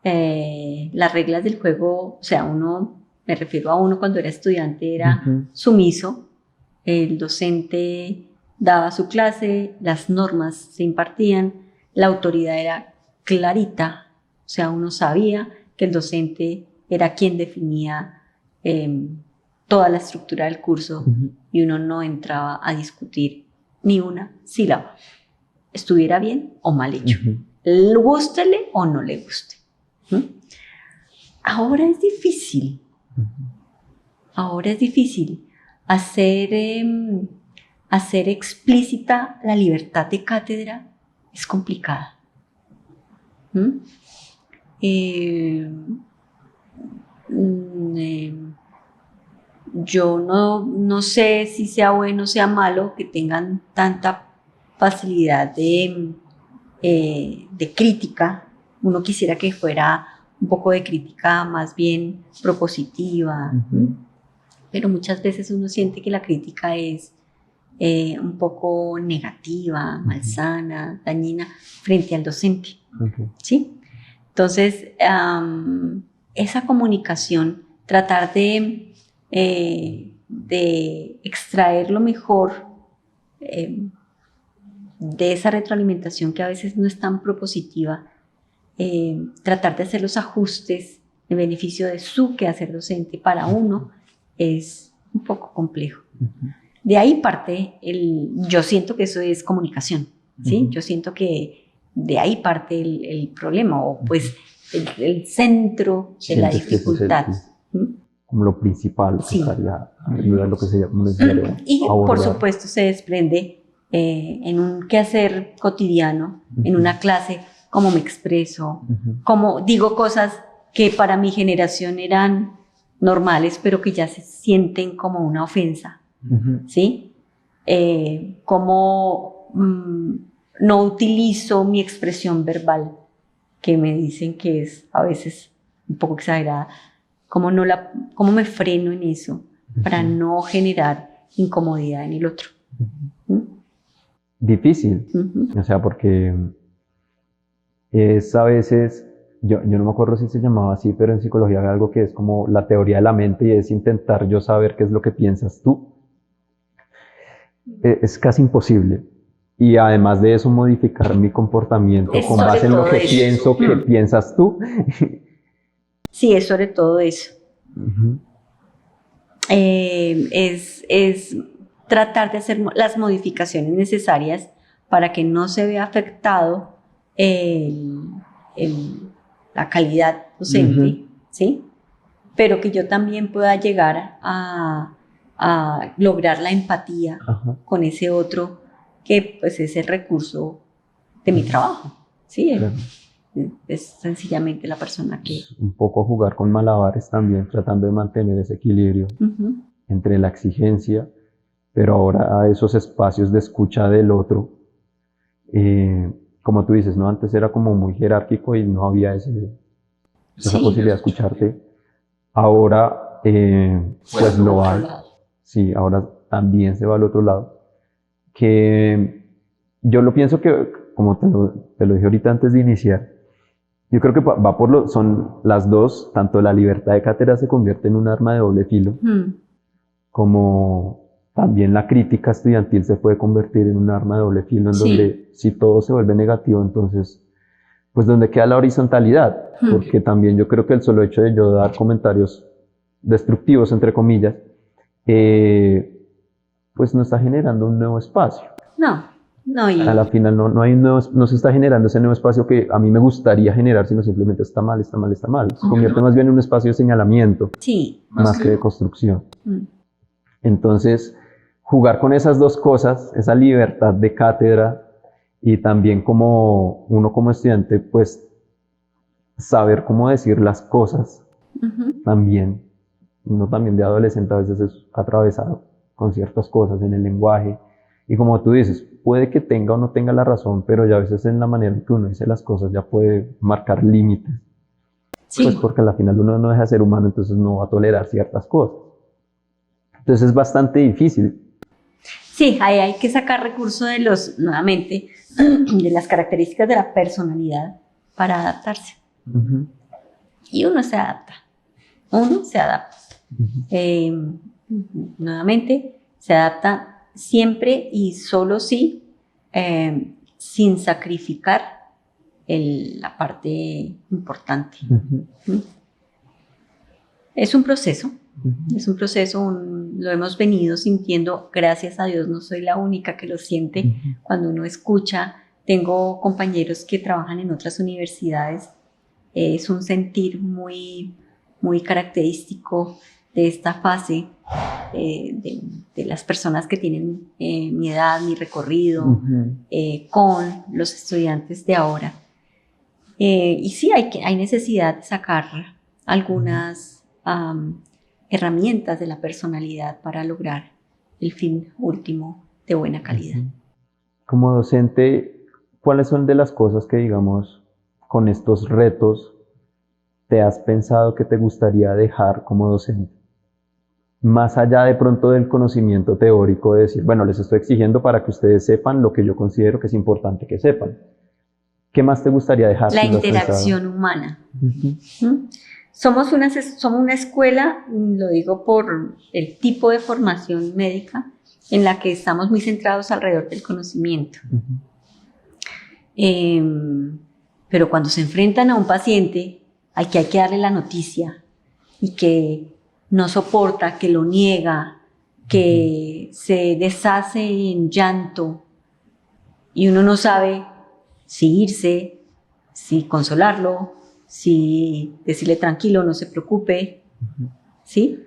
Las reglas del juego, o sea, me refiero a uno cuando era estudiante, era sumiso. El docente daba su clase, las normas se impartían, la autoridad era clarita, o sea, uno sabía que el docente era quien definía toda la estructura del curso y uno no entraba a discutir ni una sílaba, estuviera bien o mal hecho, gústele o no le guste. Ahora es difícil, hacer explícita la libertad de cátedra es complicada. Yo no sé si sea bueno o sea malo que tengan tanta facilidad de crítica. Uno quisiera que fuera un poco de crítica más bien propositiva, pero muchas veces uno siente que la crítica es un poco negativa, malsana, dañina frente al docente. ¿Sí? Entonces, esa comunicación, tratar de extraer lo mejor de esa retroalimentación que a veces no es tan propositiva, tratar de hacer los ajustes en beneficio de su quehacer docente para uno es un poco complejo. De ahí parte yo siento que eso es comunicación, ¿sí? Yo siento que de ahí parte el problema, o pues el centro de la dificultad. Como lo principal, Sí. lo que se llama. Y por supuesto se desprende en un quehacer cotidiano, en una clase, cómo me expreso, cómo digo cosas que para mi generación eran normales, pero que ya se sienten como una ofensa, ¿sí? Cómo no utilizo mi expresión verbal, que me dicen que es a veces un poco exagerada, cómo me freno en eso para no generar incomodidad en el otro. Difícil, o sea, porque es a veces, yo no me acuerdo si se llamaba así, pero en psicología hay algo que es como la teoría de la mente, y es intentar yo saber qué es lo que piensas tú. Es casi imposible. Y además de eso, modificar mi comportamiento con base en lo que pienso que piensas tú. Sí, es sobre todo eso. Es tratar de hacer las modificaciones necesarias para que no se vea afectado la calidad docente, ¿sí? Pero que yo también pueda llegar a lograr la empatía con ese otro, que pues es el recurso de mi trabajo, ¿sí? Claro. Es sencillamente la persona que... Un poco jugar con malabares también, tratando de mantener ese equilibrio entre la exigencia, pero ahora a esos espacios de escucha del otro. Como tú dices, ¿no? Antes era como muy jerárquico y no había esa posibilidad de escucharte. Ahora, pues lo hay. Sí, ahora también se va al otro lado. Que yo lo pienso que, como te lo dije ahorita antes de iniciar, yo creo que son las dos, tanto la libertad de cátedra se convierte en un arma de doble filo, como también la crítica estudiantil se puede convertir en un arma de doble filo, en donde si todo se vuelve negativo, entonces, pues donde queda la horizontalidad, porque también yo creo que el solo hecho de yo dar comentarios destructivos, entre comillas, pues no está generando un nuevo espacio. No, y... A la final no se está generando ese nuevo espacio que a mí me gustaría generar, sino simplemente está mal. Se convierte más bien en un espacio de señalamiento, más que de construcción. Entonces, jugar con esas dos cosas, esa libertad de cátedra y también como uno como estudiante, pues saber cómo decir las cosas, también, uno también de adolescente a veces es atravesado con ciertas cosas en el lenguaje. Y como tú dices, puede que tenga o no tenga la razón, pero ya a veces en la manera en que uno dice las cosas ya puede marcar límites. Pues porque al final uno no deja de ser humano, entonces no va a tolerar ciertas cosas. Entonces es bastante difícil. Sí, ahí hay que sacar recursos nuevamente, de las características de la personalidad para adaptarse. Y uno se adapta. Nuevamente, se adapta siempre y solo si, sin sacrificar la parte importante. Es un proceso, lo hemos venido sintiendo, gracias a Dios no soy la única que lo siente. Cuando uno escucha, tengo compañeros que trabajan en otras universidades, es un sentir muy, muy característico de esta fase, de las personas que tienen mi edad, mi recorrido, con los estudiantes de ahora. Y sí, hay necesidad de sacar algunas herramientas de la personalidad para lograr el fin último de buena calidad. Como docente, ¿cuáles son de las cosas que, digamos, con estos retos te has pensado que te gustaría dejar como docente? Más allá de pronto del conocimiento teórico de decir, bueno, les estoy exigiendo para que ustedes sepan lo que yo considero que es importante que sepan. ¿Qué más te gustaría dejar? La interacción humana. Somos una escuela, lo digo por el tipo de formación médica, en la que estamos muy centrados alrededor del conocimiento. Pero cuando se enfrentan a un paciente al que hay que darle la noticia y que no soporta, que lo niega, que se deshace en llanto y uno no sabe si irse, si consolarlo, si decirle tranquilo, no se preocupe, ¿sí?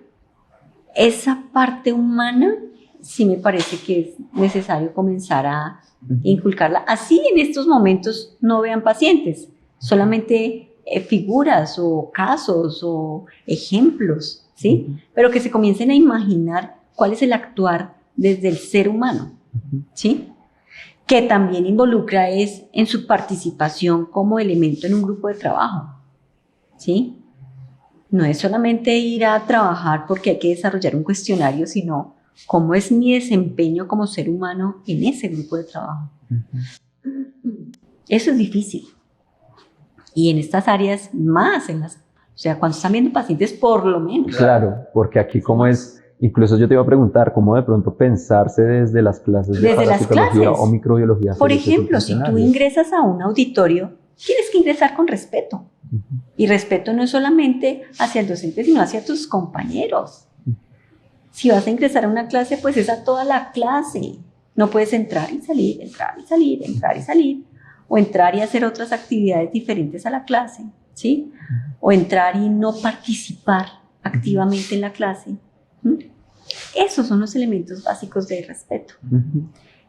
Esa parte humana sí me parece que es necesario comenzar a inculcarla. Así en estos momentos no vean pacientes, solamente figuras o casos o ejemplos, ¿sí? Pero que se comiencen a imaginar cuál es el actuar desde el ser humano, ¿sí? Que también involucra es en su participación como elemento en un grupo de trabajo, ¿sí? No es solamente ir a trabajar porque hay que desarrollar un cuestionario, sino cómo es mi desempeño como ser humano en ese grupo de trabajo. Eso es difícil. Y en estas áreas más, o sea, cuando están viendo pacientes por lo menos. Claro, porque aquí como es, incluso yo te iba a preguntar, ¿cómo de pronto pensarse desde las clases de parasitología o microbiología? Por ejemplo, si tú ingresas a un auditorio, tienes que ingresar con respeto. Y respeto no es solamente hacia el docente, sino hacia tus compañeros. Si vas a ingresar a una clase, pues es a toda la clase. No puedes entrar y salir, entrar y salir, entrar y salir. O entrar y hacer otras actividades diferentes a la clase, ¿sí? O entrar y no participar activamente en la clase. Esos son los elementos básicos de respeto.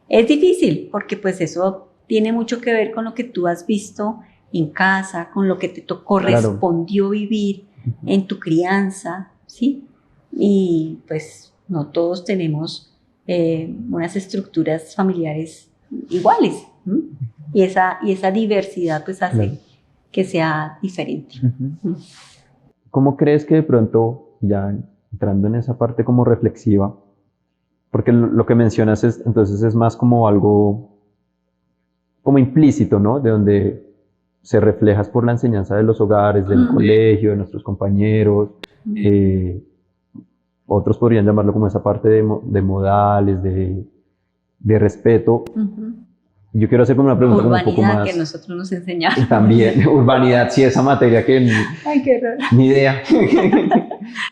Es difícil porque pues eso tiene mucho que ver con lo que tú has visto en casa, con lo que te correspondió vivir en tu crianza, ¿sí? Y pues no todos tenemos unas estructuras familiares iguales, y esa diversidad pues hace que sea diferente. ¿Cómo crees que de pronto, ya entrando en esa parte como reflexiva, porque lo que mencionas entonces es más como algo como implícito, ¿no? De donde se reflejas por la enseñanza de los hogares, del colegio, de nuestros compañeros, otros podrían llamarlo como esa parte de modales, de respeto. Yo quiero hacer como una pregunta como un poco más... Urbanidad, que nosotros nos enseñaron. También, urbanidad, sí, esa materia que Ay, qué raro. Ni idea.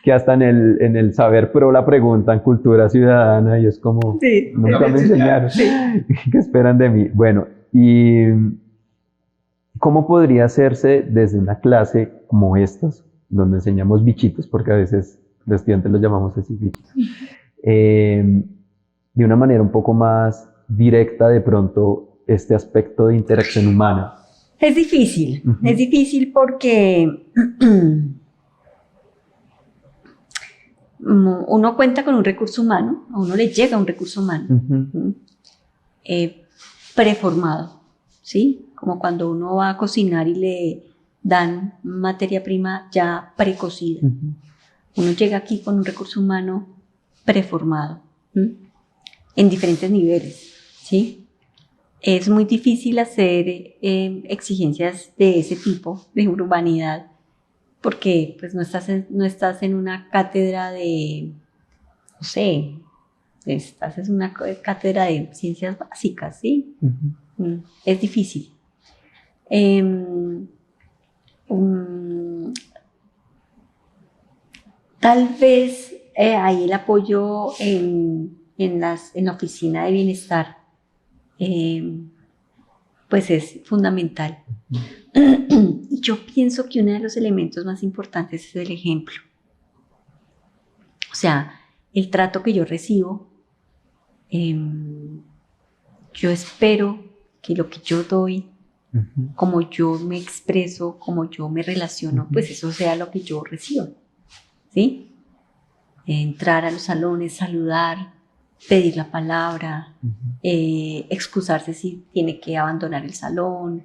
Que hasta en el saber pro la preguntan, cultura ciudadana, y es como, sí, nunca me enseñaron. Sí. ¿Qué esperan de mí? Bueno, y ¿cómo podría hacerse desde una clase como estas, donde enseñamos bichitos, porque a veces los estudiantes los llamamos así bichitos, de una manera un poco más directa de pronto este aspecto de interacción humana? Es difícil porque uno cuenta con un recurso humano, a uno le llega un recurso humano preformado, ¿sí? Como cuando uno va a cocinar y le dan materia prima ya precocida. Uno llega aquí con un recurso humano preformado, en diferentes niveles, ¿sí? Es muy difícil hacer exigencias de ese tipo, de urbanidad, porque pues no estás en una cátedra de, no sé, estás en una cátedra de ciencias básicas, ¿sí? Es difícil. Tal vez ahí el apoyo en la oficina de bienestar pues es fundamental. Y yo pienso que uno de los elementos más importantes es el ejemplo. O sea, el trato que yo recibo, yo espero que lo que yo doy, como yo me expreso, como yo me relaciono, pues eso sea lo que yo recibo, ¿sí? Entrar a los salones, saludar, pedir la palabra, excusarse si tiene que abandonar el salón,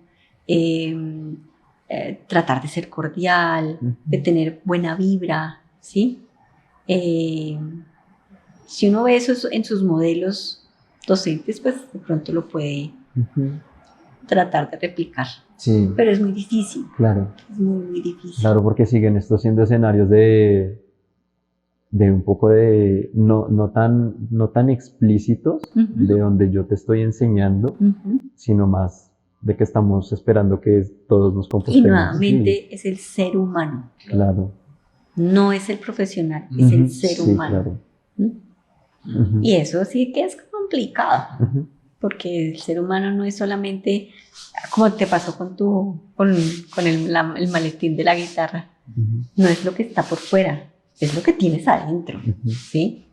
tratar de ser cordial, de tener buena vibra, ¿sí? Si uno ve eso en sus modelos docentes, pues de pronto lo puede tratar de replicar. Sí. Pero es muy difícil. Claro. Es muy, muy difícil. Claro, porque siguen estos siendo escenarios de de un poco de, no tan explícitos, de donde yo te estoy enseñando, sino más de que estamos esperando que todos nos comportemos. Y nuevamente es el ser humano. Claro. No es el profesional, es el ser humano. Claro. Y eso sí que es complicado, porque el ser humano no es solamente, como te pasó con el maletín de la guitarra, no es lo que está por fuera, es lo que tienes adentro, ¿sí?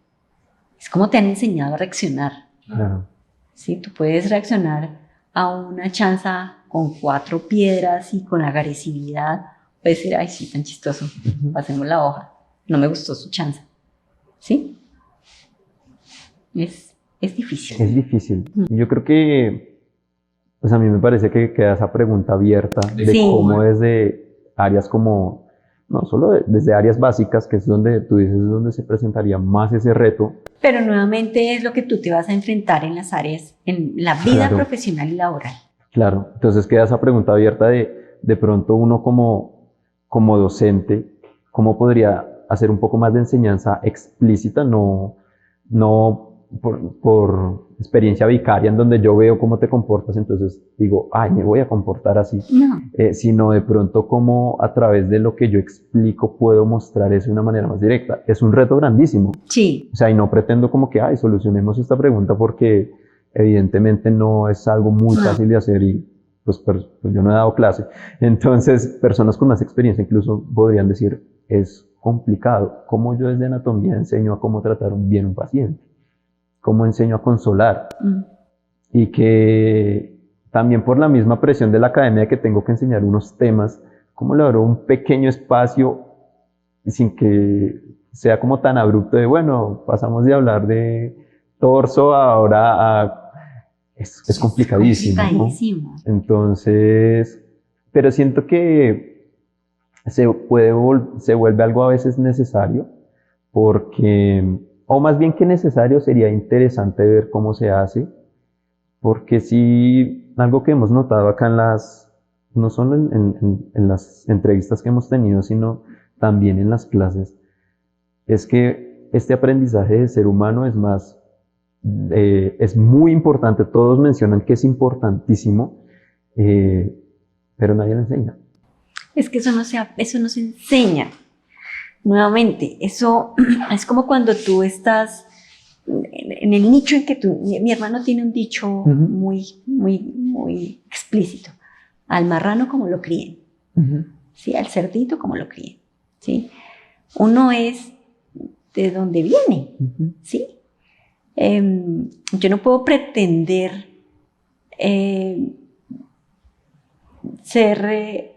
Es como te han enseñado a reaccionar. Claro. ¿Sí? Tú puedes reaccionar a una chanza con 4 piedras y con agresividad. Puede ser, ay, sí, tan chistoso, pasemos la hoja, no me gustó su chanza, ¿sí? Es difícil. Es difícil. Yo creo que, pues a mí me parece que queda esa pregunta abierta de cómo desde áreas como, no solo desde áreas básicas, que es donde tú dices, es donde se presentaría más ese reto. Pero nuevamente es lo que tú te vas a enfrentar en las áreas, en la vida profesional y laboral. Claro, entonces queda esa pregunta abierta de pronto uno como docente, ¿cómo podría hacer un poco más de enseñanza explícita, no por experiencia vicaria en donde yo veo cómo te comportas, entonces digo, ay, me voy a comportar así, sino de pronto cómo a través de lo que yo explico puedo mostrar eso de una manera más directa? Es un reto grandísimo. Sí. O sea, y no pretendo como que, ay, solucionemos esta pregunta porque evidentemente no es algo muy fácil de hacer y pues yo no he dado clase. Entonces, personas con más experiencia incluso podrían decir, es complicado. ¿Cómo yo desde anatomía enseño a cómo tratar bien un paciente? ¿Cómo enseño a consolar? Y que también por la misma presión de la academia que tengo que enseñar unos temas, ¿cómo logro un pequeño espacio sin que sea como tan abrupto de, bueno, pasamos de hablar de torso ahora a... Es complicadísimo, complicadísimo. ¿no? Entonces, pero siento que se vuelve algo a veces necesario porque, o más bien que necesario, sería interesante ver cómo se hace, porque sí, algo que hemos notado acá no solo en las entrevistas que hemos tenido, sino también en las clases, es que este aprendizaje de ser humano es muy importante. Todos mencionan que es importantísimo, pero nadie lo enseña. Es que eso no se enseña. Nuevamente, eso es como cuando tú estás en el nicho en que mi hermano tiene un dicho muy explícito: al marrano como lo críen, ¿sí? Al cerdito como lo críen, ¿sí? Uno es de donde viene, ¿sí? Yo no puedo pretender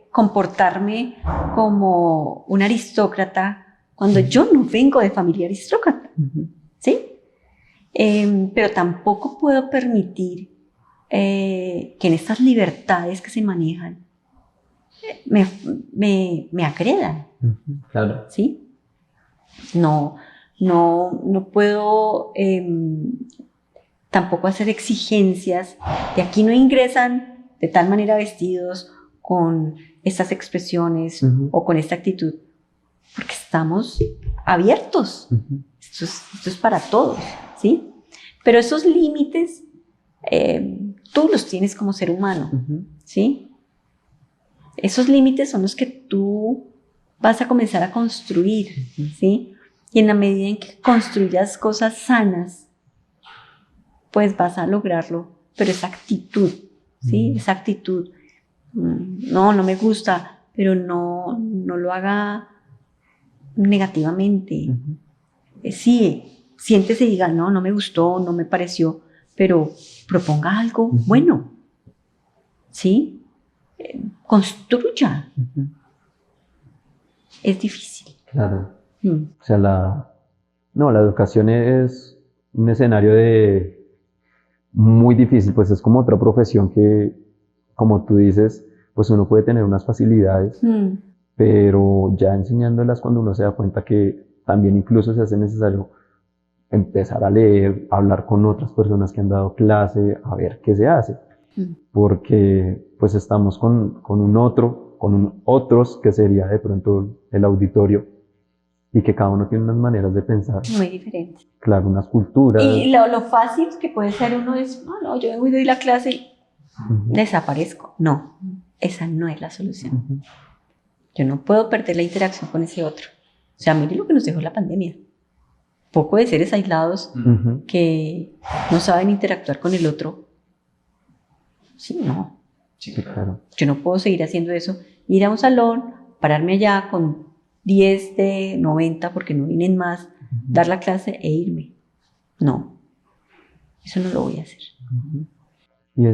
comportarme como un aristócrata cuando yo no vengo de familia aristócrata, ¿sí? Pero tampoco puedo permitir que en estas libertades que se manejan me agredan, Claro. ¿sí? No puedo tampoco hacer exigencias de aquí no ingresan de tal manera vestidos con estas expresiones o con esta actitud, porque estamos abiertos. Esto es para todos, ¿sí? Pero esos límites tú los tienes como ser humano, ¿sí? Esos límites son los que tú vas a comenzar a construir, ¿sí? Y en la medida en que construyas cosas sanas, pues vas a lograrlo. Pero esa actitud, ¿sí? Esa actitud, no me gusta, pero no lo haga negativamente. Sí, siéntese y diga, no me gustó, no me pareció, pero proponga algo bueno, ¿sí? Construya. Es difícil. Claro. O sea, la educación es un escenario muy difícil, pues es como otra profesión que, como tú dices, pues uno puede tener unas facilidades, pero ya enseñándolas cuando uno se da cuenta que también incluso se hace necesario empezar a leer, hablar con otras personas que han dado clase, a ver qué se hace, porque pues estamos con otros que sería de pronto el auditorio, y que cada uno tiene unas maneras de pensar, Muy diferente. claro, unas culturas. Y lo fácil que puede ser uno es, no, yo vengo y doy la clase y Ujú, desaparezco. No, esa no es la solución. ujú. Yo no puedo perder la interacción con ese otro. O sea, mire lo que nos dejó la pandemia. Poco de seres aislados Ujú. que no saben interactuar con el otro. Sí, no. Sí, claro. Yo no puedo seguir haciendo eso. Ir a un salón, pararme allá con 10 de 90 porque no vienen más, dar la clase e irme. No, eso no lo voy a hacer. Ujú. Y yo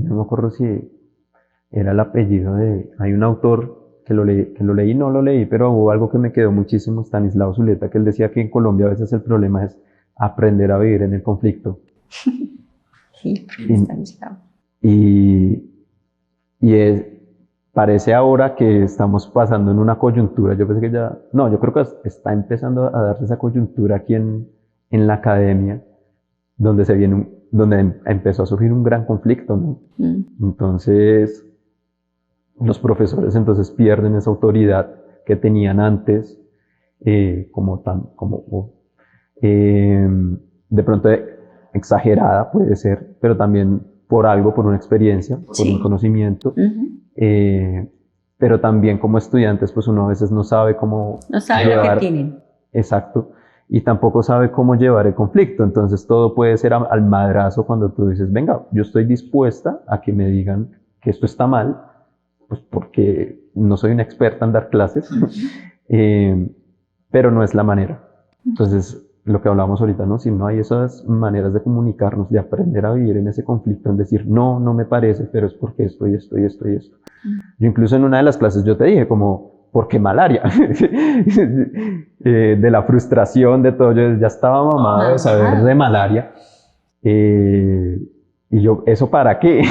no me acuerdo si era el apellido hay un autor que lo leí, no lo leí, pero hubo algo que me quedó muchísimo, Stanislao Zuleta, que él decía que en Colombia a veces el problema es aprender a vivir en el conflicto. Sí, porque está mezclado. Y, parece ahora que estamos pasando en una coyuntura, yo pensé que ya, no, yo creo que está empezando a darse esa coyuntura aquí en la academia, donde empezó a surgir un gran conflicto, ¿no? Entonces, los profesores entonces pierden esa autoridad que tenían antes, de pronto exagerada puede ser, pero también por algo, por una experiencia, por Sí. un conocimiento. Uh-huh. Pero también como estudiantes, pues uno a veces no sabe cómo No saben lo que tienen. Exacto. Y tampoco sabe cómo llevar el conflicto. Entonces todo puede ser al madrazo cuando tú dices, venga, yo estoy dispuesta a que me digan que esto está mal, pues porque no soy una experta en dar clases, pero no es la manera. Entonces, lo que hablábamos ahorita, ¿no? Si no hay esas maneras de comunicarnos, de aprender a vivir en ese conflicto, en decir, no, no me parece, pero es porque esto y esto y esto y esto. Yo incluso en una de las clases yo te dije como, ¿por qué malaria? De la frustración, de todo, yo ya estaba mamado de saber de malaria. Y yo, ¿eso para qué?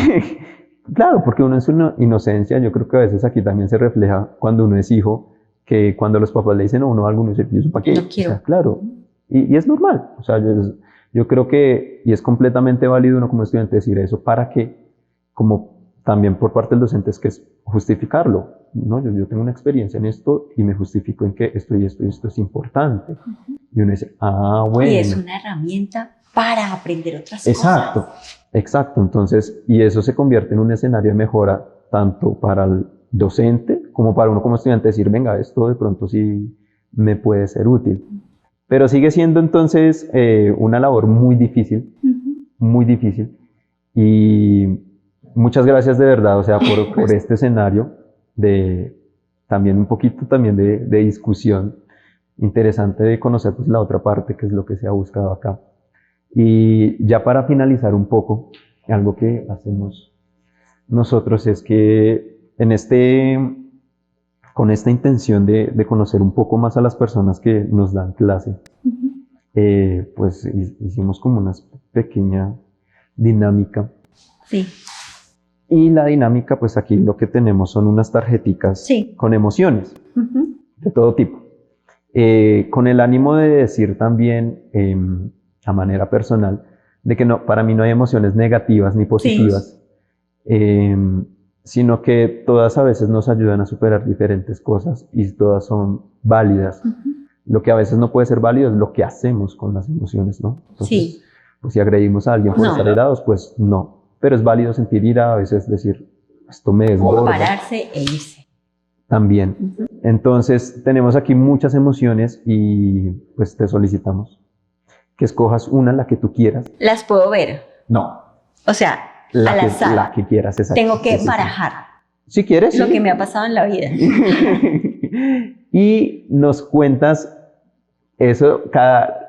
Claro, porque uno en su inocencia, yo creo que a veces aquí también se refleja cuando uno es hijo, que cuando los papás le dicen a uno algo, uno dice, ¿y eso para qué? No quiero. O sea, claro, y es normal. O sea, yo creo que, y es completamente válido uno como estudiante decir eso, ¿para qué? Como también por parte del docente es que es justificarlo, ¿no? Yo tengo una experiencia en esto y me justifico en que esto y esto y esto es importante. Y uno dice, bueno. Y es una herramienta para aprender otras Exacto, cosas. Exacto. Entonces, y eso se convierte en un escenario de mejora tanto para el docente como para uno como estudiante decir, venga, esto de pronto sí me puede ser útil. Pero sigue siendo entonces una labor muy difícil, muy difícil. Y muchas gracias de verdad, o sea, por este escenario también un poquito también de discusión interesante de conocer pues la otra parte, que es lo que se ha buscado acá. Y ya para finalizar un poco, algo que hacemos nosotros es que con esta intención de conocer un poco más a las personas que nos dan clase, pues hicimos como una pequeña dinámica. Sí. Y la dinámica, pues aquí lo que tenemos son unas tarjeticas con emociones de todo tipo. Con el ánimo de decir también, a manera personal, de que no, para mí no hay emociones negativas ni positivas, sino que todas a veces nos ayudan a superar diferentes cosas y todas son válidas. Lo que a veces no puede ser válido es lo que hacemos con las emociones, ¿no? Entonces, pues si agredimos a alguien por estar irados, pues no. Pero es válido sentir ira, a veces decir, esto me desborda. O pararse e irse. También. Entonces, tenemos aquí muchas emociones y pues te solicitamos que escojas una, la que tú quieras. ¿Las puedo ver? No. O sea, al azar. La que quieras, exacto. Tengo que barajar. Si quieres. Lo que me ha pasado en la vida. Y nos cuentas eso,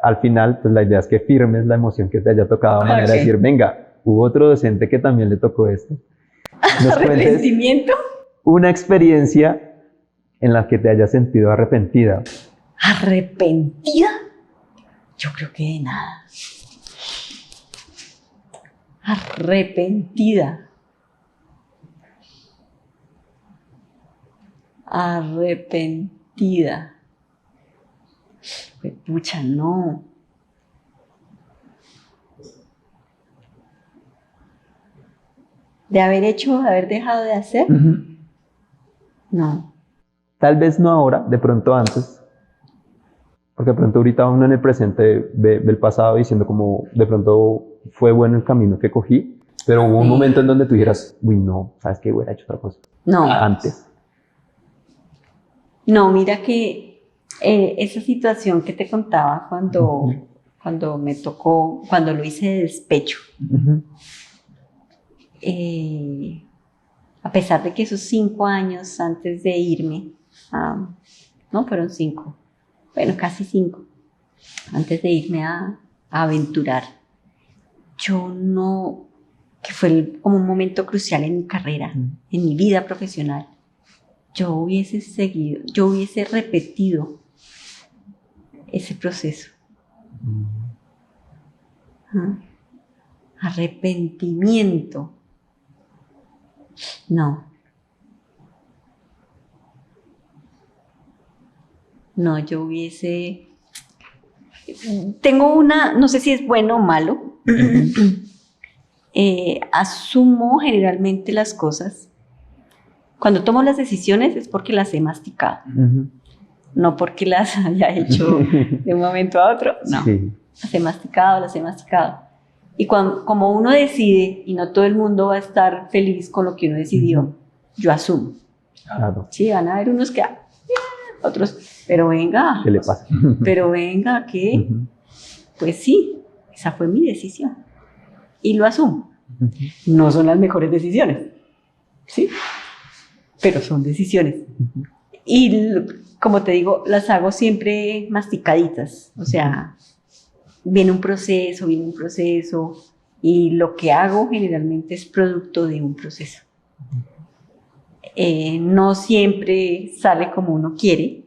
al final, pues la idea es que firmes la emoción que te haya tocado, de manera de decir, venga, hubo otro docente que también le tocó esto. Nos ¿Arrepentimiento? Una experiencia en la que te hayas sentido arrepentida. ¿Arrepentida? Yo creo que de nada. Arrepentida. Arrepentida. Pucha, no. ¿De haber dejado de hacer? No. Tal vez no ahora, de pronto antes. Porque de pronto ahorita uno en el presente ve el pasado diciendo como de pronto fue bueno el camino que cogí, pero hubo un momento en donde tú dijeras, uy, no, ¿sabes qué? Hubiera hecho otra cosa. No. Antes. No, mira que esa situación que te contaba cuando me tocó, cuando lo hice de despecho, a pesar de que esos 5 años antes de irme, no fueron 5, bueno, casi 5, antes de irme a aventurar, yo no, que fue como un momento crucial en mi carrera, en mi vida profesional, yo hubiese repetido ese proceso. Arrepentimiento. No, yo hubiese... Tengo no sé si es bueno o malo, asumo generalmente las cosas. Cuando tomo las decisiones es porque las he masticado, no porque las haya hecho de un momento a otro, no, sí. Las he masticado. Y como uno decide, y no todo el mundo va a estar feliz con lo que uno decidió, yo asumo. Claro. Sí, van a haber unos que, otros, pero venga. ¿Qué le pasa? Pero venga, ¿qué? Pues sí, esa fue mi decisión. Y lo asumo. No son las mejores decisiones, ¿sí? Pero son decisiones. Y como te digo, las hago siempre masticaditas. O sea, viene un proceso, y lo que hago generalmente es producto de un proceso. No siempre sale como uno quiere,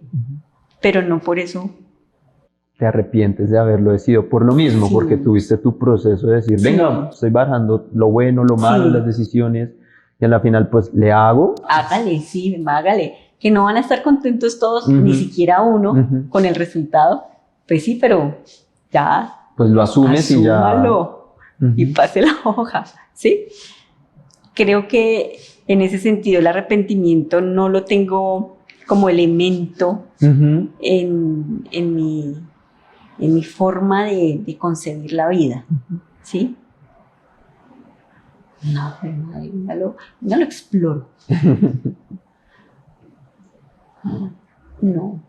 pero no por eso te arrepientes de haberlo decidido por lo mismo, porque tuviste tu proceso de decir, venga, estoy bajando lo bueno, lo malo, las decisiones, y a la final pues le hago. Hágale, que no van a estar contentos todos, ni siquiera uno, con el resultado, pues sí, pero ya. Pues lo asumes asúmalo, y ya. Y pase la hoja, ¿sí? Creo que en ese sentido el arrepentimiento no lo tengo como elemento en mi forma de concebir la vida, ¿sí? No lo exploro. No.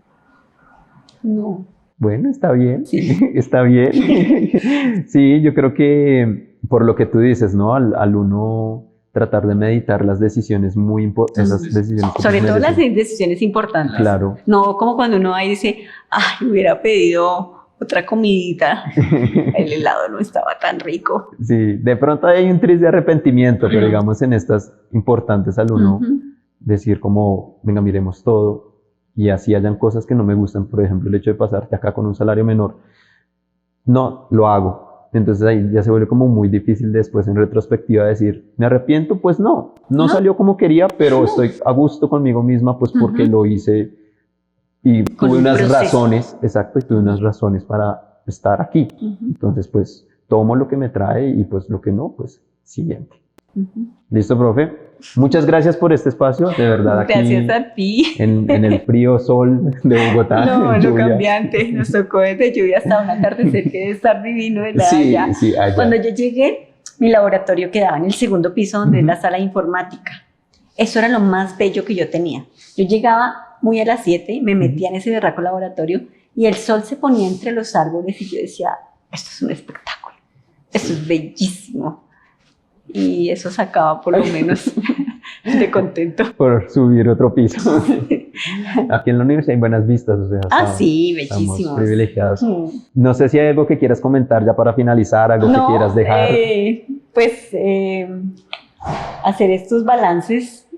Bueno, está bien, sí. Está bien. Sí, yo creo que por lo que tú dices, ¿no? Al uno tratar de meditar las decisiones muy importantes, esas decisiones. Sobre todo las decisiones importantes. Claro. No como cuando uno ahí dice, ay, hubiera pedido otra comidita, el helado no estaba tan rico. Sí, de pronto hay un tris de arrepentimiento, pero digamos en estas importantes al uno decir como, venga, miremos todo, y así hayan cosas que no me gustan, por ejemplo, el hecho de pasarte acá con un salario menor, no, lo hago. Entonces ahí ya se vuelve como muy difícil después en retrospectiva decir, ¿me arrepiento? Pues no salió como quería, pero estoy a gusto conmigo misma, pues porque lo hice y tuve unas razones, y tuve unas razones para estar aquí. Entonces pues tomo lo que me trae y pues lo que no, pues siguiente. ¿Listo, profe? Muchas gracias por este espacio, de verdad. Aquí gracias a ti. En el frío sol de Bogotá. No, cambiante. Nos tocó desde lluvia hasta un atardecer que debe estar divino. Sí, allá. Cuando yo llegué, mi laboratorio quedaba en el segundo piso, donde es la sala de informática. Eso era lo más bello que yo tenía. Yo llegaba muy a las 7, me metía en ese berraco laboratorio y el sol se ponía entre los árboles y yo decía, esto es un espectáculo, esto es bellísimo. Y eso sacaba por lo menos de contento. Por subir otro piso. Aquí en la universidad hay buenas vistas, o sea. Sí, bellísimos. Estamos privilegiados. No sé si hay algo que quieras comentar ya para finalizar, algo que quieras dejar. Hacer estos balances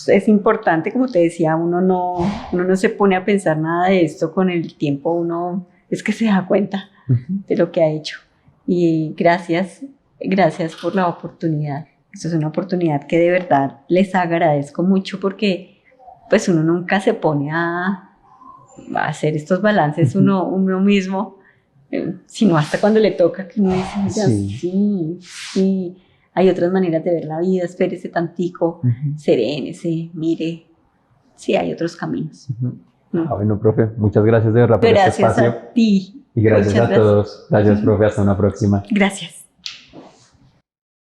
es importante, como te decía, uno no se pone a pensar nada de esto con el tiempo, uno es que se da cuenta de lo que ha hecho. Y gracias por la oportunidad. Esto es una oportunidad que de verdad les agradezco mucho porque pues uno nunca se pone a hacer estos balances uno mismo, sino hasta cuando le toca que uno dice, sí, hay otras maneras de ver la vida, espérese tantico, serénese, mire, sí hay otros caminos. Bueno, profe, muchas gracias de verdad por este Gracias espacio. a ti. Y gracias Muchas a todos. Gracias, profe. Hasta una próxima. Gracias.